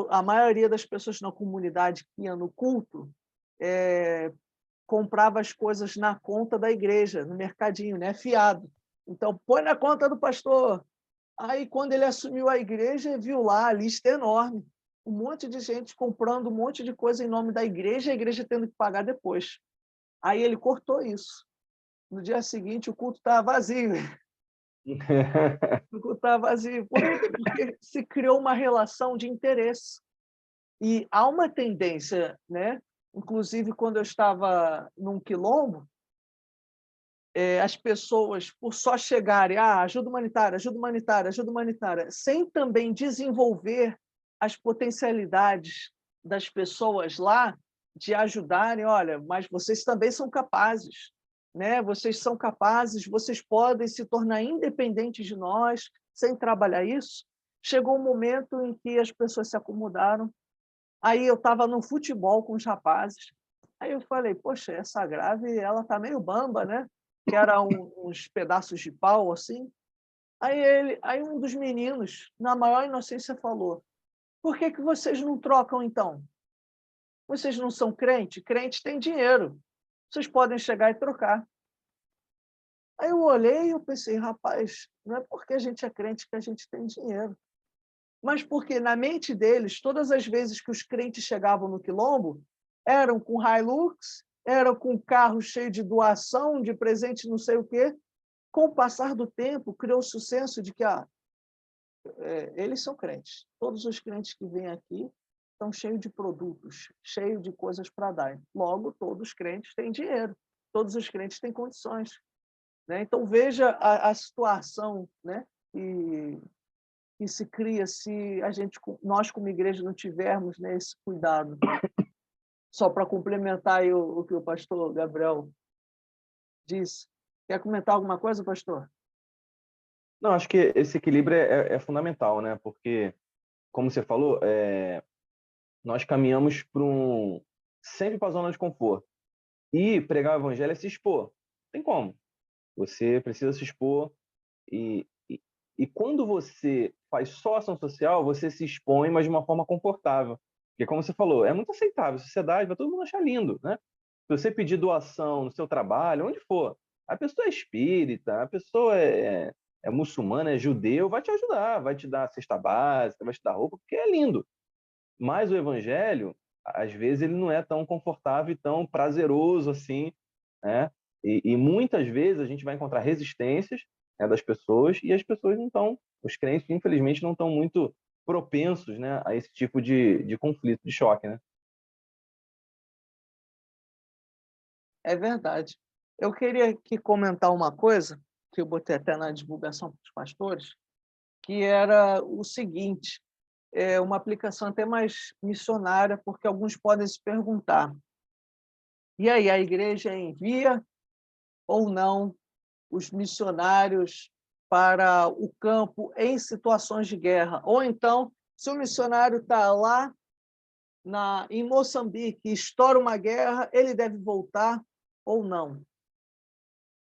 A maioria das pessoas na comunidade que ia no culto comprava as coisas na conta da igreja, no mercadinho, né, fiado. Então, põe na conta do pastor. Aí, quando ele assumiu a igreja, viu lá a lista enorme, um monte de gente comprando um monte de coisa em nome da igreja, e a igreja tendo que pagar depois. Aí ele cortou isso. No dia seguinte, o culto estava vazio. O culto estava vazio. Por quê? Porque se criou uma relação de interesse. E há uma tendência, né? Inclusive, quando eu estava num quilombo, as pessoas, por só chegarem, ajuda humanitária, ajuda humanitária, ajuda humanitária, sem também desenvolver as potencialidades das pessoas lá de ajudarem, olha, mas vocês também são capazes, né? Vocês são capazes, vocês podem se tornar independentes de nós sem trabalhar isso. Chegou um momento em que as pessoas se acomodaram. Aí eu estava no futebol com os rapazes. Aí eu falei, poxa, essa grave, ela tá meio bamba, né? Que era uns pedaços de pau, assim. Aí um dos meninos, na maior inocência, falou, por que que vocês não trocam, então? Vocês não são crente? Crente tem dinheiro. Vocês podem chegar e trocar. Aí eu olhei e eu pensei, rapaz, não é porque a gente é crente que a gente tem dinheiro. Mas porque na mente deles, todas as vezes que os crentes chegavam no quilombo, eram com Hilux, eram com carro cheio de doação, de presente não sei o quê. Com o passar do tempo, criou-se o senso de que eles são crentes. Todos os crentes que vêm aqui estão cheios de produtos, cheios de coisas para dar. Logo, todos os crentes têm dinheiro, todos os crentes têm condições. Né? Então, veja a situação, né? Que se cria se nós como igreja não tivermos, né, esse cuidado. Só para complementar aí o que o pastor Gabriel disse. Quer comentar alguma coisa, pastor? Não, acho que esse equilíbrio é fundamental, né? Porque, como você falou, nós caminhamos sempre para a zona de conforto. E pregar o evangelho é se expor. Não tem como. Você precisa se expor. E quando você faz só ação social, você se expõe, mas de uma forma confortável. Porque, como você falou, é muito aceitável. A sociedade vai todo mundo achar lindo, né? Se você pedir doação no seu trabalho, onde for, a pessoa é espírita, a pessoa é muçulmana, é judeu, vai te ajudar, vai te dar cesta básica, vai te dar roupa, porque é lindo. Mas o evangelho, às vezes, ele não é tão confortável e tão prazeroso assim, né? E muitas vezes a gente vai encontrar resistências, né, das pessoas, e as pessoas não estão, os crentes, infelizmente, não estão muito propensos, né, a esse tipo de conflito, de choque, né? É verdade. Eu queria aqui comentar uma coisa, que eu botei até na divulgação para os pastores, que era o seguinte, uma aplicação até mais missionária, porque alguns podem se perguntar, e aí, a igreja envia ou não os missionários para o campo em situações de guerra. Ou então, se o missionário está lá em Moçambique e estoura uma guerra, ele deve voltar ou não?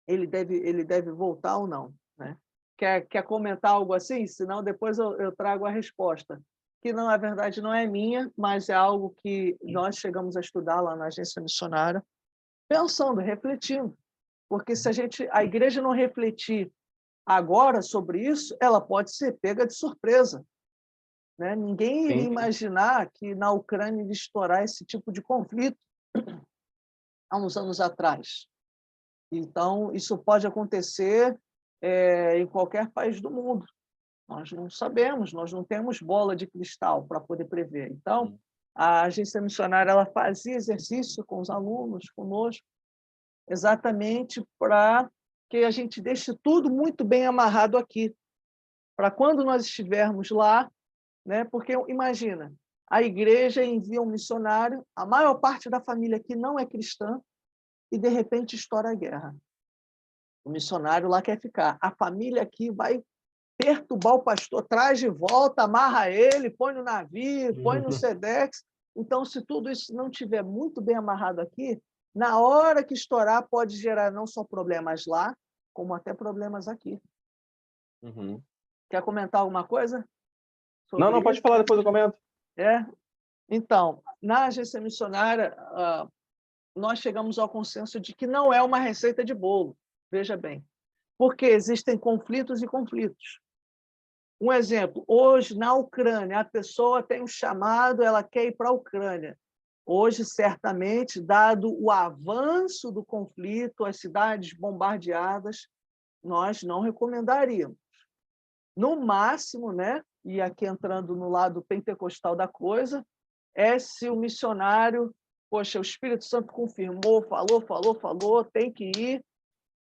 Ele deve voltar ou não? Né? Quer comentar algo assim? Senão depois eu trago a resposta, que não, na verdade não é minha, mas é algo que nós chegamos a estudar lá na agência missionária, pensando, refletindo. Porque se a igreja não refletir agora sobre isso, ela pode ser pega de surpresa. Né? Ninguém iria Sim. imaginar que na Ucrânia iria estourar esse tipo de conflito há uns anos atrás. Então, isso pode acontecer em qualquer país do mundo. Nós não sabemos, nós não temos bola de cristal para poder prever. Então, a agência missionária ela fazia exercício com os alunos, conosco, exatamente para que a gente deixe tudo muito bem amarrado aqui, para quando nós estivermos lá, né? Porque imagina, a igreja envia um missionário, a maior parte da família aqui não é cristã, e de repente estoura a guerra. O missionário lá quer ficar. A família aqui vai perturbar o pastor, traz de volta, amarra ele, põe no navio, põe no Sedex. Então, se tudo isso não estiver muito bem amarrado aqui, na hora que estourar, pode gerar não só problemas lá, como até problemas aqui. Uhum. Quer comentar alguma coisa Não, sobre não, pode isso? falar, depois eu comento. Então, na agência missionária, nós chegamos ao consenso de que não é uma receita de bolo, veja bem, porque existem conflitos e conflitos. Um exemplo, hoje na Ucrânia, a pessoa tem um chamado, ela quer ir para a Ucrânia. Hoje, certamente, dado o avanço do conflito, as cidades bombardeadas, nós não recomendaríamos. No máximo, né, e aqui entrando no lado pentecostal da coisa, é se o missionário, poxa, o Espírito Santo confirmou, falou, tem que ir.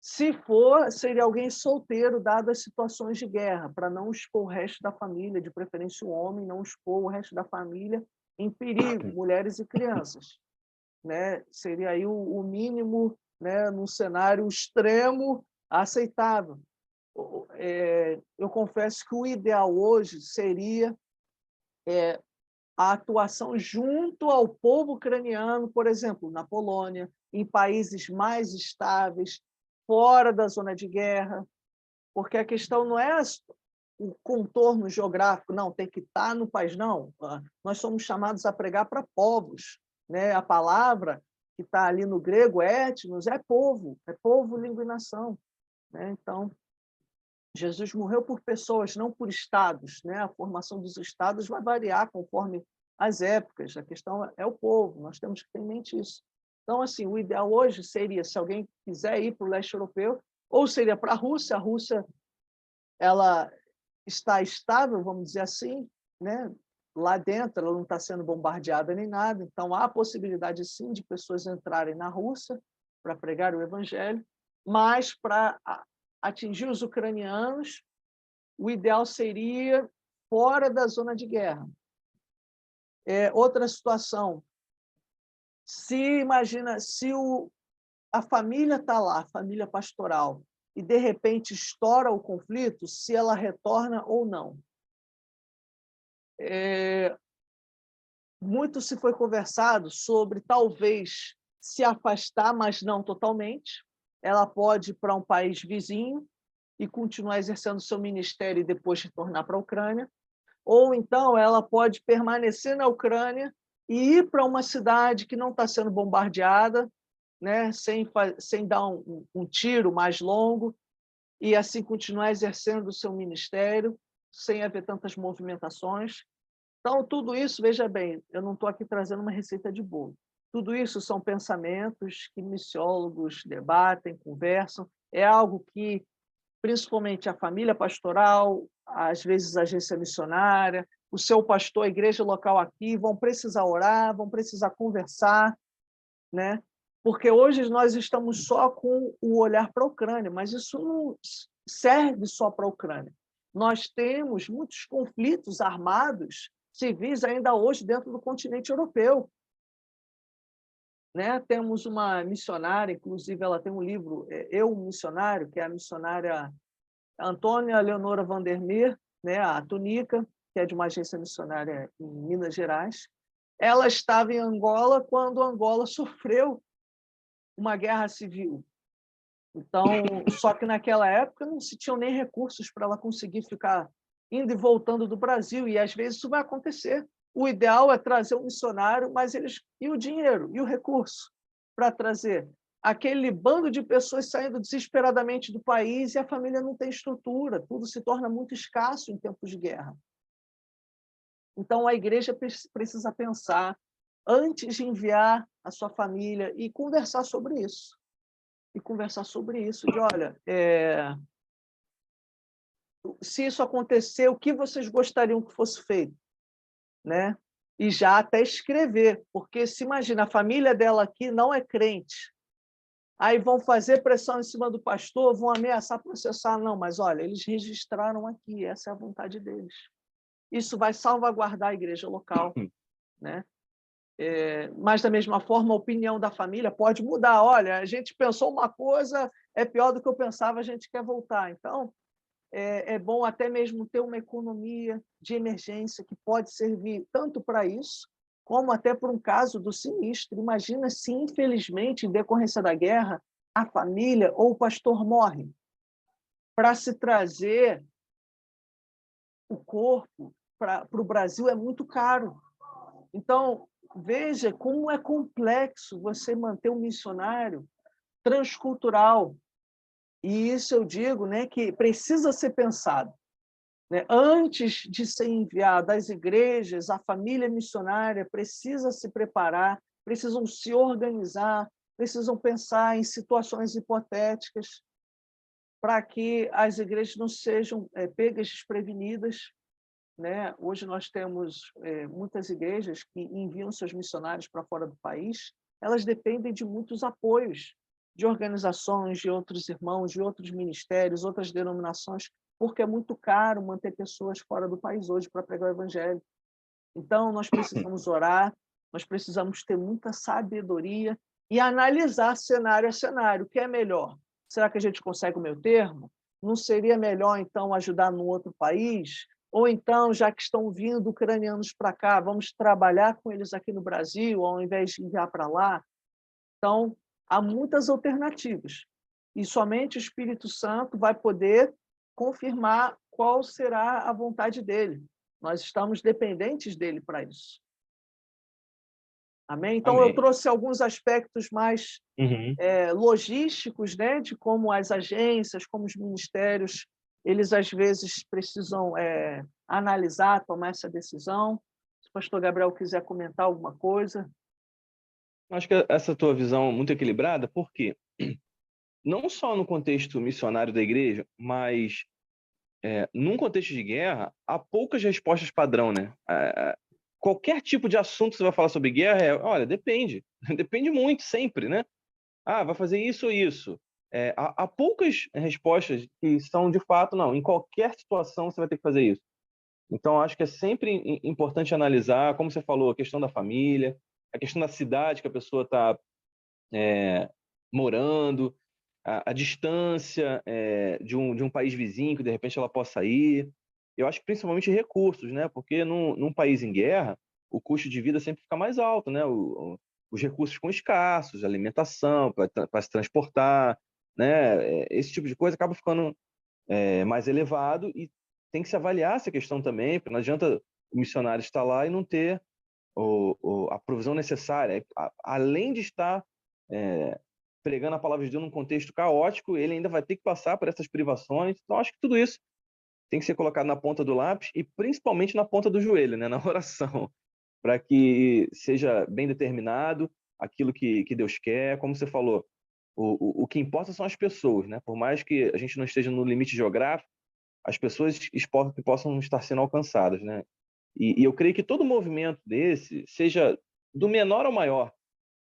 Se for, seria alguém solteiro, dado as situações de guerra, para não expor o resto da família, de preferência o homem, não expor o resto da família em perigo, mulheres e crianças. Né? Seria aí o mínimo, né, num cenário extremo aceitável. Eu confesso que o ideal hoje seria a atuação junto ao povo ucraniano, por exemplo, na Polônia, em países mais estáveis, fora da zona de guerra, porque a questão não é o contorno geográfico, não, tem que estar no país, não. Nós somos chamados a pregar para povos. Né? A palavra que está ali no grego, etnos, é povo, língua e nação. Né? Então, Jesus morreu por pessoas, não por estados. Né? A formação dos estados vai variar conforme as épocas. A questão é o povo, nós temos que ter em mente isso. Então, assim, o ideal hoje seria, se alguém quiser ir para o leste europeu, ou seria para a Rússia ela está estável, vamos dizer assim, né? Lá dentro ela não está sendo bombardeada nem nada, então há a possibilidade, sim, de pessoas entrarem na Rússia para pregar o evangelho, mas para atingir os ucranianos, o ideal seria fora da zona de guerra. Outra situação, imagina, se a família está lá, a família pastoral, e de repente estoura o conflito, se ela retorna ou não. Muito se foi conversado sobre talvez se afastar, mas não totalmente. Ela pode ir para um país vizinho e continuar exercendo seu ministério e depois retornar para a Ucrânia. Ou então ela pode permanecer na Ucrânia e ir para uma cidade que não está sendo bombardeada, né, sem dar um tiro mais longo, e assim continuar exercendo o seu ministério, sem haver tantas movimentações. Então, tudo isso, veja bem, eu não estou aqui trazendo uma receita de bolo. Tudo isso são pensamentos que missiólogos debatem, conversam. É algo que, principalmente a família pastoral, às vezes a agência missionária, o seu pastor, a igreja local aqui, vão precisar orar, vão precisar conversar, né? Porque hoje nós estamos só com o olhar para a Ucrânia, mas isso não serve só para a Ucrânia. Nós temos muitos conflitos armados civis ainda hoje dentro do continente europeu. Né? Temos uma missionária, inclusive ela tem um livro, Eu, um Missionário, que é a missionária Antônia Leonora Vandermeer, né, a Tunica, que é de uma agência missionária em Minas Gerais, ela estava em Angola quando Angola sofreu uma guerra civil. Então, só que naquela época não se tinham nem recursos para ela conseguir ficar indo e voltando do Brasil, e às vezes isso vai acontecer. O ideal é trazer um missionário, mas eles e o dinheiro, e o recurso para trazer aquele bando de pessoas saindo desesperadamente do país e a família não tem estrutura, tudo se torna muito escasso em tempos de guerra. Então, a igreja precisa pensar antes de enviar a sua família e conversar sobre isso. De, olha, se isso acontecer, o que vocês gostariam que fosse feito? Né? E já até escrever, porque se imagina, a família dela aqui não é crente, aí vão fazer pressão em cima do pastor, vão ameaçar processar. Não, mas olha, eles registraram aqui, essa é a vontade deles. Isso vai salvaguardar a igreja local, né? Mas, da mesma forma, a opinião da família pode mudar. Olha, a gente pensou uma coisa, é pior do que eu pensava, a gente quer voltar. Então, é bom até mesmo ter uma economia de emergência que pode servir tanto para isso, como até para um caso do sinistro. Imagina se, infelizmente, em decorrência da guerra, a família ou o pastor morre. Para se trazer o corpo para o Brasil é muito caro. Então, veja como é complexo você manter um missionário transcultural. E isso eu digo, né, que precisa ser pensado. Né? Antes de ser enviado às igrejas, a família missionária precisa se preparar, precisam se organizar, precisam pensar em situações hipotéticas para que as igrejas não sejam pegas desprevenidas. Né? Hoje nós temos muitas igrejas que enviam seus missionários para fora do país, elas dependem de muitos apoios de organizações, de outros irmãos, de outros ministérios, outras denominações, porque é muito caro manter pessoas fora do país hoje para pregar o evangelho. Então, nós precisamos orar, nós precisamos ter muita sabedoria e analisar cenário a cenário. O que é melhor? Será que a gente consegue o meio termo? Não seria melhor, então, ajudar no outro país? Ou então, já que estão vindo ucranianos para cá, vamos trabalhar com eles aqui no Brasil, ao invés de enviar para lá? Então, há muitas alternativas. E somente o Espírito Santo vai poder confirmar qual será a vontade dele. Nós estamos dependentes dele para isso. Amém? Então, Amém. eu trouxe alguns aspectos mais logísticos, né, de como as agências, como os ministérios, eles às vezes precisam analisar, tomar essa decisão. Se o pastor Gabriel quiser comentar alguma coisa. Acho que essa tua visão muito equilibrada, por quê? Não só no contexto missionário da igreja, mas num contexto de guerra, há poucas respostas padrão, né? Qualquer tipo de assunto que você vai falar sobre guerra, olha, depende. Depende muito, sempre, né? Vai fazer isso ou isso. Há poucas respostas que são, de fato, não. Em qualquer situação, você vai ter que fazer isso. Então, acho que é sempre importante analisar, como você falou, a questão da família, a questão da cidade que a pessoa está morando, a distância de um país vizinho que, de repente, ela possa ir. Eu acho que principalmente recursos, né? Porque num país em guerra, o custo de vida sempre fica mais alto, né? Os recursos ficam escassos, alimentação, para se transportar, né? Esse tipo de coisa acaba ficando mais elevado e tem que se avaliar essa questão também, porque não adianta o missionário estar lá e não ter a provisão necessária. Além de estar pregando a palavra de Deus num contexto caótico, ele ainda vai ter que passar por essas privações. Então, acho que tudo isso tem que ser colocado na ponta do lápis e principalmente na ponta do joelho, né? Na oração, para que seja bem determinado aquilo que Deus quer. Como você falou, o que importa são as pessoas, né? Por mais que a gente não esteja no limite geográfico, as pessoas que possam estar sendo alcançadas, né? E eu creio que todo movimento desse, seja do menor ao maior,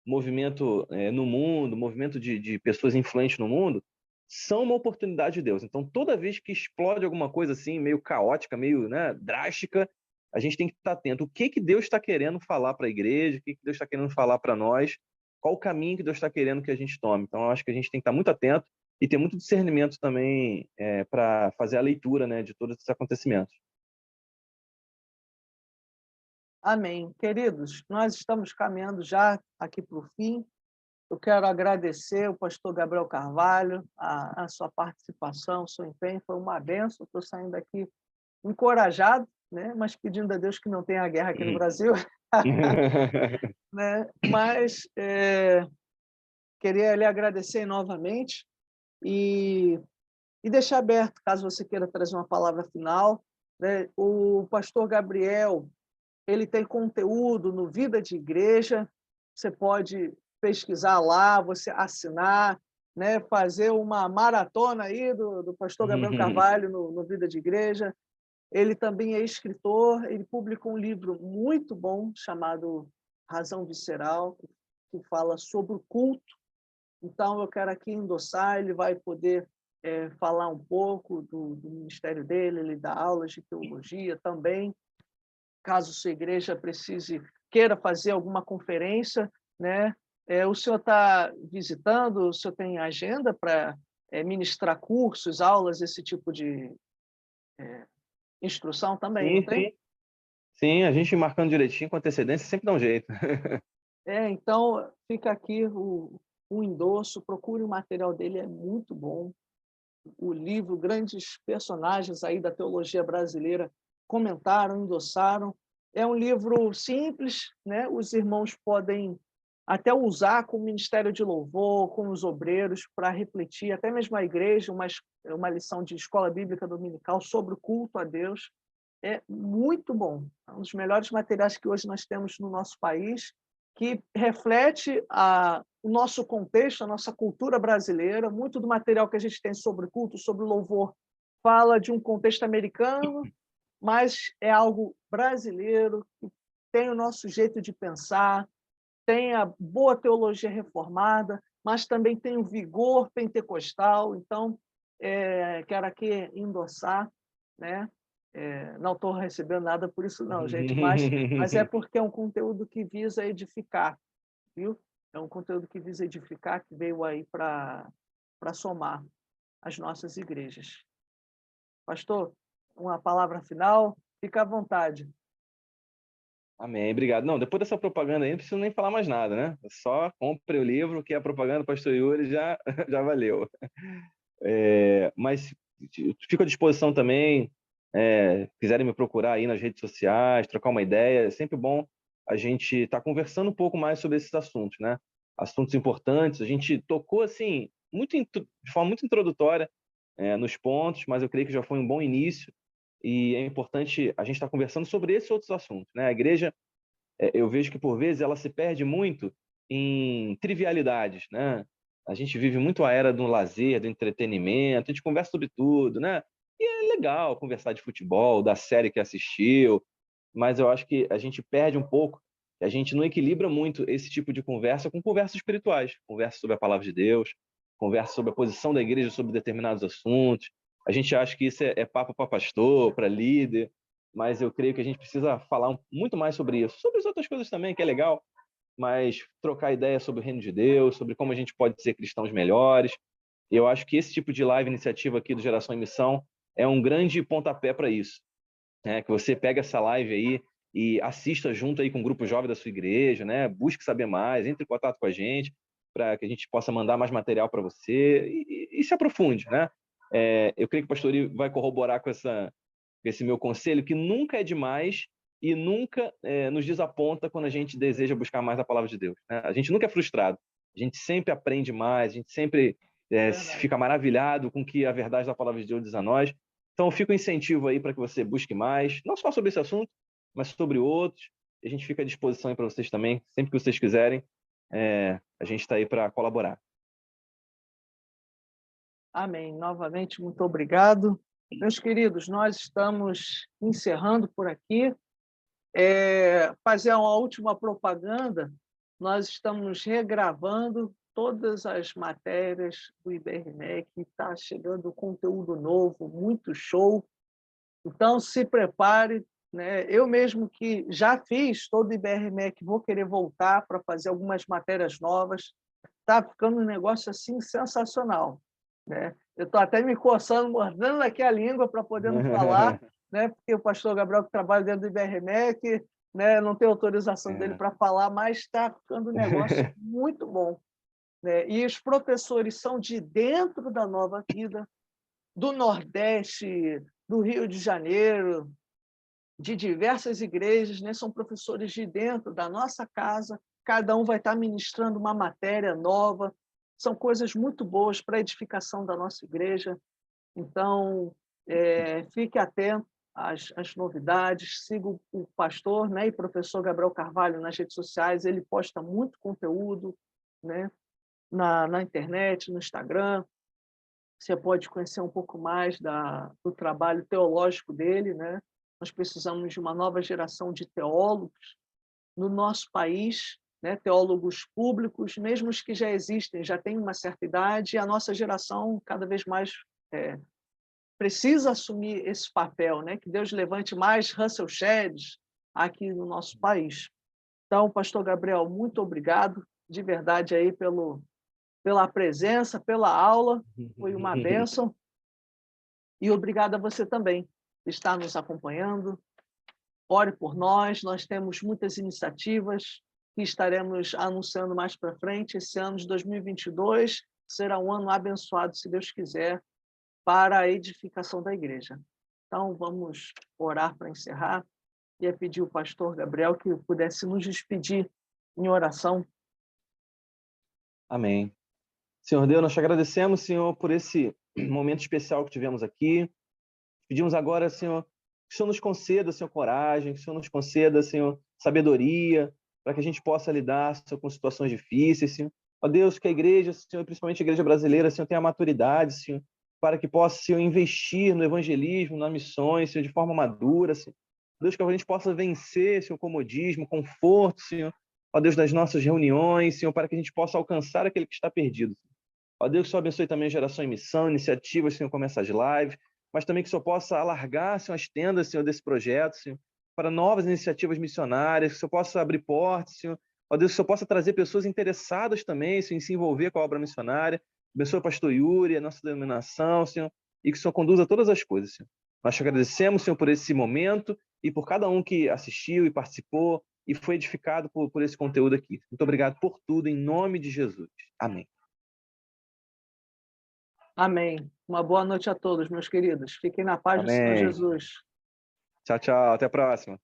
movimento no mundo, movimento de pessoas influentes no mundo, são uma oportunidade de Deus. Então, toda vez que explode alguma coisa assim, meio caótica, meio, né, drástica, a gente tem que estar atento. O que Deus está querendo falar para a igreja? O que Deus está querendo falar para nós? Qual o caminho que Deus está querendo que a gente tome? Então, eu acho que a gente tem que estar muito atento e ter muito discernimento também para fazer a leitura, né, de todos esses acontecimentos. Amém. Queridos, nós estamos caminhando já aqui para o fim. Eu quero agradecer o pastor Gabriel Carvalho, a sua participação, o seu empenho, foi uma bênção. Estou saindo daqui encorajado, né? Mas pedindo a Deus que não tenha guerra aqui no Brasil. Né? Mas queria lhe agradecer novamente e deixar aberto, caso você queira trazer uma palavra final. Né? O pastor Gabriel, ele tem conteúdo no Vida de Igreja, você pode pesquisar lá, você assinar, né? Fazer uma maratona aí do pastor Gabriel Carvalho no Vida de Igreja. Ele também é escritor, ele publicou um livro muito bom chamado Razão Visceral, que fala sobre o culto. Então, eu quero aqui endossar, ele vai poder falar um pouco do ministério dele, ele dá aulas de teologia também, caso sua igreja queira fazer alguma conferência, né? O senhor está visitando, o senhor tem agenda para ministrar cursos, aulas, esse tipo de instrução também, não Sim, tem? sim. Sim, a gente marcando direitinho, com antecedência, sempre dá um jeito. Então, fica aqui o endosso, procure o material dele, é muito bom. O livro, grandes personagens aí da teologia brasileira comentaram, endossaram. É um livro simples, né? Os irmãos podem até usar com o Ministério de Louvor, com os obreiros, para refletir, até mesmo a igreja, uma lição de escola bíblica dominical sobre o culto a Deus. É muito bom. É um dos melhores materiais que hoje nós temos no nosso país, que reflete o nosso contexto, a nossa cultura brasileira. Muito do material que a gente tem sobre culto, sobre louvor, fala de um contexto americano, mas é algo brasileiro, que tem o nosso jeito de pensar, tem a boa teologia reformada, mas também tem o vigor pentecostal. Então, quero aqui endossar, né? Não estou recebendo nada por isso não, gente, mas é porque é um conteúdo que visa edificar, viu? É um conteúdo que visa edificar, que veio aí para somar as nossas igrejas. Pastor, uma palavra final? Fica à vontade. Amém, obrigado. Não, depois dessa propaganda aí, não preciso nem falar mais nada, né? Só compre o livro, que a propaganda do pastor Yuri já, já valeu. Mas fico à disposição também, quiserem me procurar aí nas redes sociais, trocar uma ideia, é sempre bom a gente estar conversando um pouco mais sobre esses assuntos, né? Assuntos importantes, a gente tocou, assim, de forma muito introdutória nos pontos, mas eu creio que já foi um bom início e é importante a gente estar conversando sobre esses outros assuntos, né? A igreja, eu vejo que, por vezes, ela se perde muito em trivialidades, né? A gente vive muito a era do lazer, do entretenimento, a gente conversa sobre tudo, né? E é legal conversar de futebol, da série que assistiu, mas eu acho que a gente perde um pouco, a gente não equilibra muito esse tipo de conversa com conversas espirituais, conversa sobre a palavra de Deus, conversa sobre a posição da igreja sobre determinados assuntos. A gente acha que isso é papo para pastor, para líder, mas eu creio que a gente precisa falar muito mais sobre isso, sobre as outras coisas também, que é legal, mas trocar ideia sobre o reino de Deus, sobre como a gente pode ser cristãos melhores. Eu acho que esse tipo de live iniciativa aqui do Geração em Missão é um grande pontapé para isso, né? Que você pega essa live aí e assista junto aí com o grupo jovem da sua igreja, né? Busque saber mais, entre em contato com a gente para que a gente possa mandar mais material para você e se aprofunde, né? Eu creio que o pastor Ivo vai corroborar com esse meu conselho, que nunca é demais e nunca nos desaponta quando a gente deseja buscar mais a palavra de Deus, né? A gente nunca é frustrado, a gente sempre aprende mais, a gente sempre Verdade. fica maravilhado com o que a verdade da palavra de Deus diz a nós. Então, fica um incentivo aí para que você busque mais, não só sobre esse assunto, mas sobre outros. A gente fica à disposição aí para vocês também, sempre que vocês quiserem, a gente está aí para colaborar. Amém. Novamente, muito obrigado. Meus queridos, nós estamos encerrando por aqui. Fazer uma última propaganda, nós estamos regravando todas as matérias do IBRMEC, está chegando conteúdo novo, muito show. Então, se prepare, né? Eu mesmo que já fiz todo o IBRMEC, vou querer voltar para fazer algumas matérias novas. Está ficando um negócio assim sensacional. né? Eu estou até me coçando, mordendo aqui a língua para poder não falar, né? Porque o pastor Gabriel, que trabalha dentro do IBRMEC, né? Não tem autorização dele É. para falar, mas está ficando um negócio muito bom, né? E os professores são de dentro da Nova Vida, do Nordeste, do Rio de Janeiro, de diversas igrejas, né? São professores de dentro da nossa casa, cada um vai estar ministrando uma matéria nova, são coisas muito boas para a edificação da nossa igreja. Então, fique atento às novidades, siga o pastor, né, e professor Gabriel Carvalho nas redes sociais, ele posta muito conteúdo, né, na internet, no Instagram. Você pode conhecer um pouco mais do trabalho teológico dele, né? Nós precisamos de uma nova geração de teólogos no nosso país, né? Teólogos públicos, mesmo os que já existem, já têm uma certa idade, e a nossa geração cada vez mais precisa assumir esse papel, né? Que Deus levante mais Russell Shedd aqui no nosso país. Então, pastor Gabriel, muito obrigado de verdade aí pela presença, pela aula, foi uma bênção. E obrigado a você também por estar nos acompanhando. Ore por nós, nós temos muitas iniciativas que estaremos anunciando mais para frente. Esse ano de 2022 será um ano abençoado, se Deus quiser, para a edificação da igreja. Então, vamos orar para encerrar. E pedir ao pastor Gabriel que pudesse nos despedir em oração. Amém. Senhor Deus, nós te agradecemos, Senhor, por esse momento especial que tivemos aqui. Pedimos agora, Senhor, que o Senhor nos conceda, Senhor, coragem, que o Senhor nos conceda, Senhor, sabedoria, para que a gente possa lidar, Senhor, com situações difíceis, Senhor. Ó Deus, que a igreja, Senhor, principalmente a igreja brasileira, Senhor, tenha maturidade, Senhor, para que possa, Senhor, investir no evangelismo, nas missões, Senhor, de forma madura, Senhor. Deus, que a gente possa vencer, Senhor, o comodismo, o conforto, Senhor. Ó Deus, das nossas reuniões, Senhor, para que a gente possa alcançar aquele que está perdido. Ó Deus, que o Senhor abençoe também a Geração em Missão, iniciativas, Senhor, como essas lives, mas também que o Senhor possa alargar, Senhor, as tendas, Senhor, desse projeto, Senhor, para novas iniciativas missionárias, que o Senhor possa abrir portas, Senhor. Ó Deus, que o Senhor possa trazer pessoas interessadas também, Senhor, em se envolver com a obra missionária. Abençoe o pastor Yuri, a nossa denominação, Senhor, e que o Senhor conduza todas as coisas, Senhor. Nós te agradecemos, Senhor, por esse momento e por cada um que assistiu e participou e foi edificado por esse conteúdo aqui. Muito obrigado por tudo, em nome de Jesus. Amém. Amém. Uma boa noite a todos, meus queridos. Fiquem na paz do Senhor Amém. Jesus. Tchau, tchau. Até a próxima.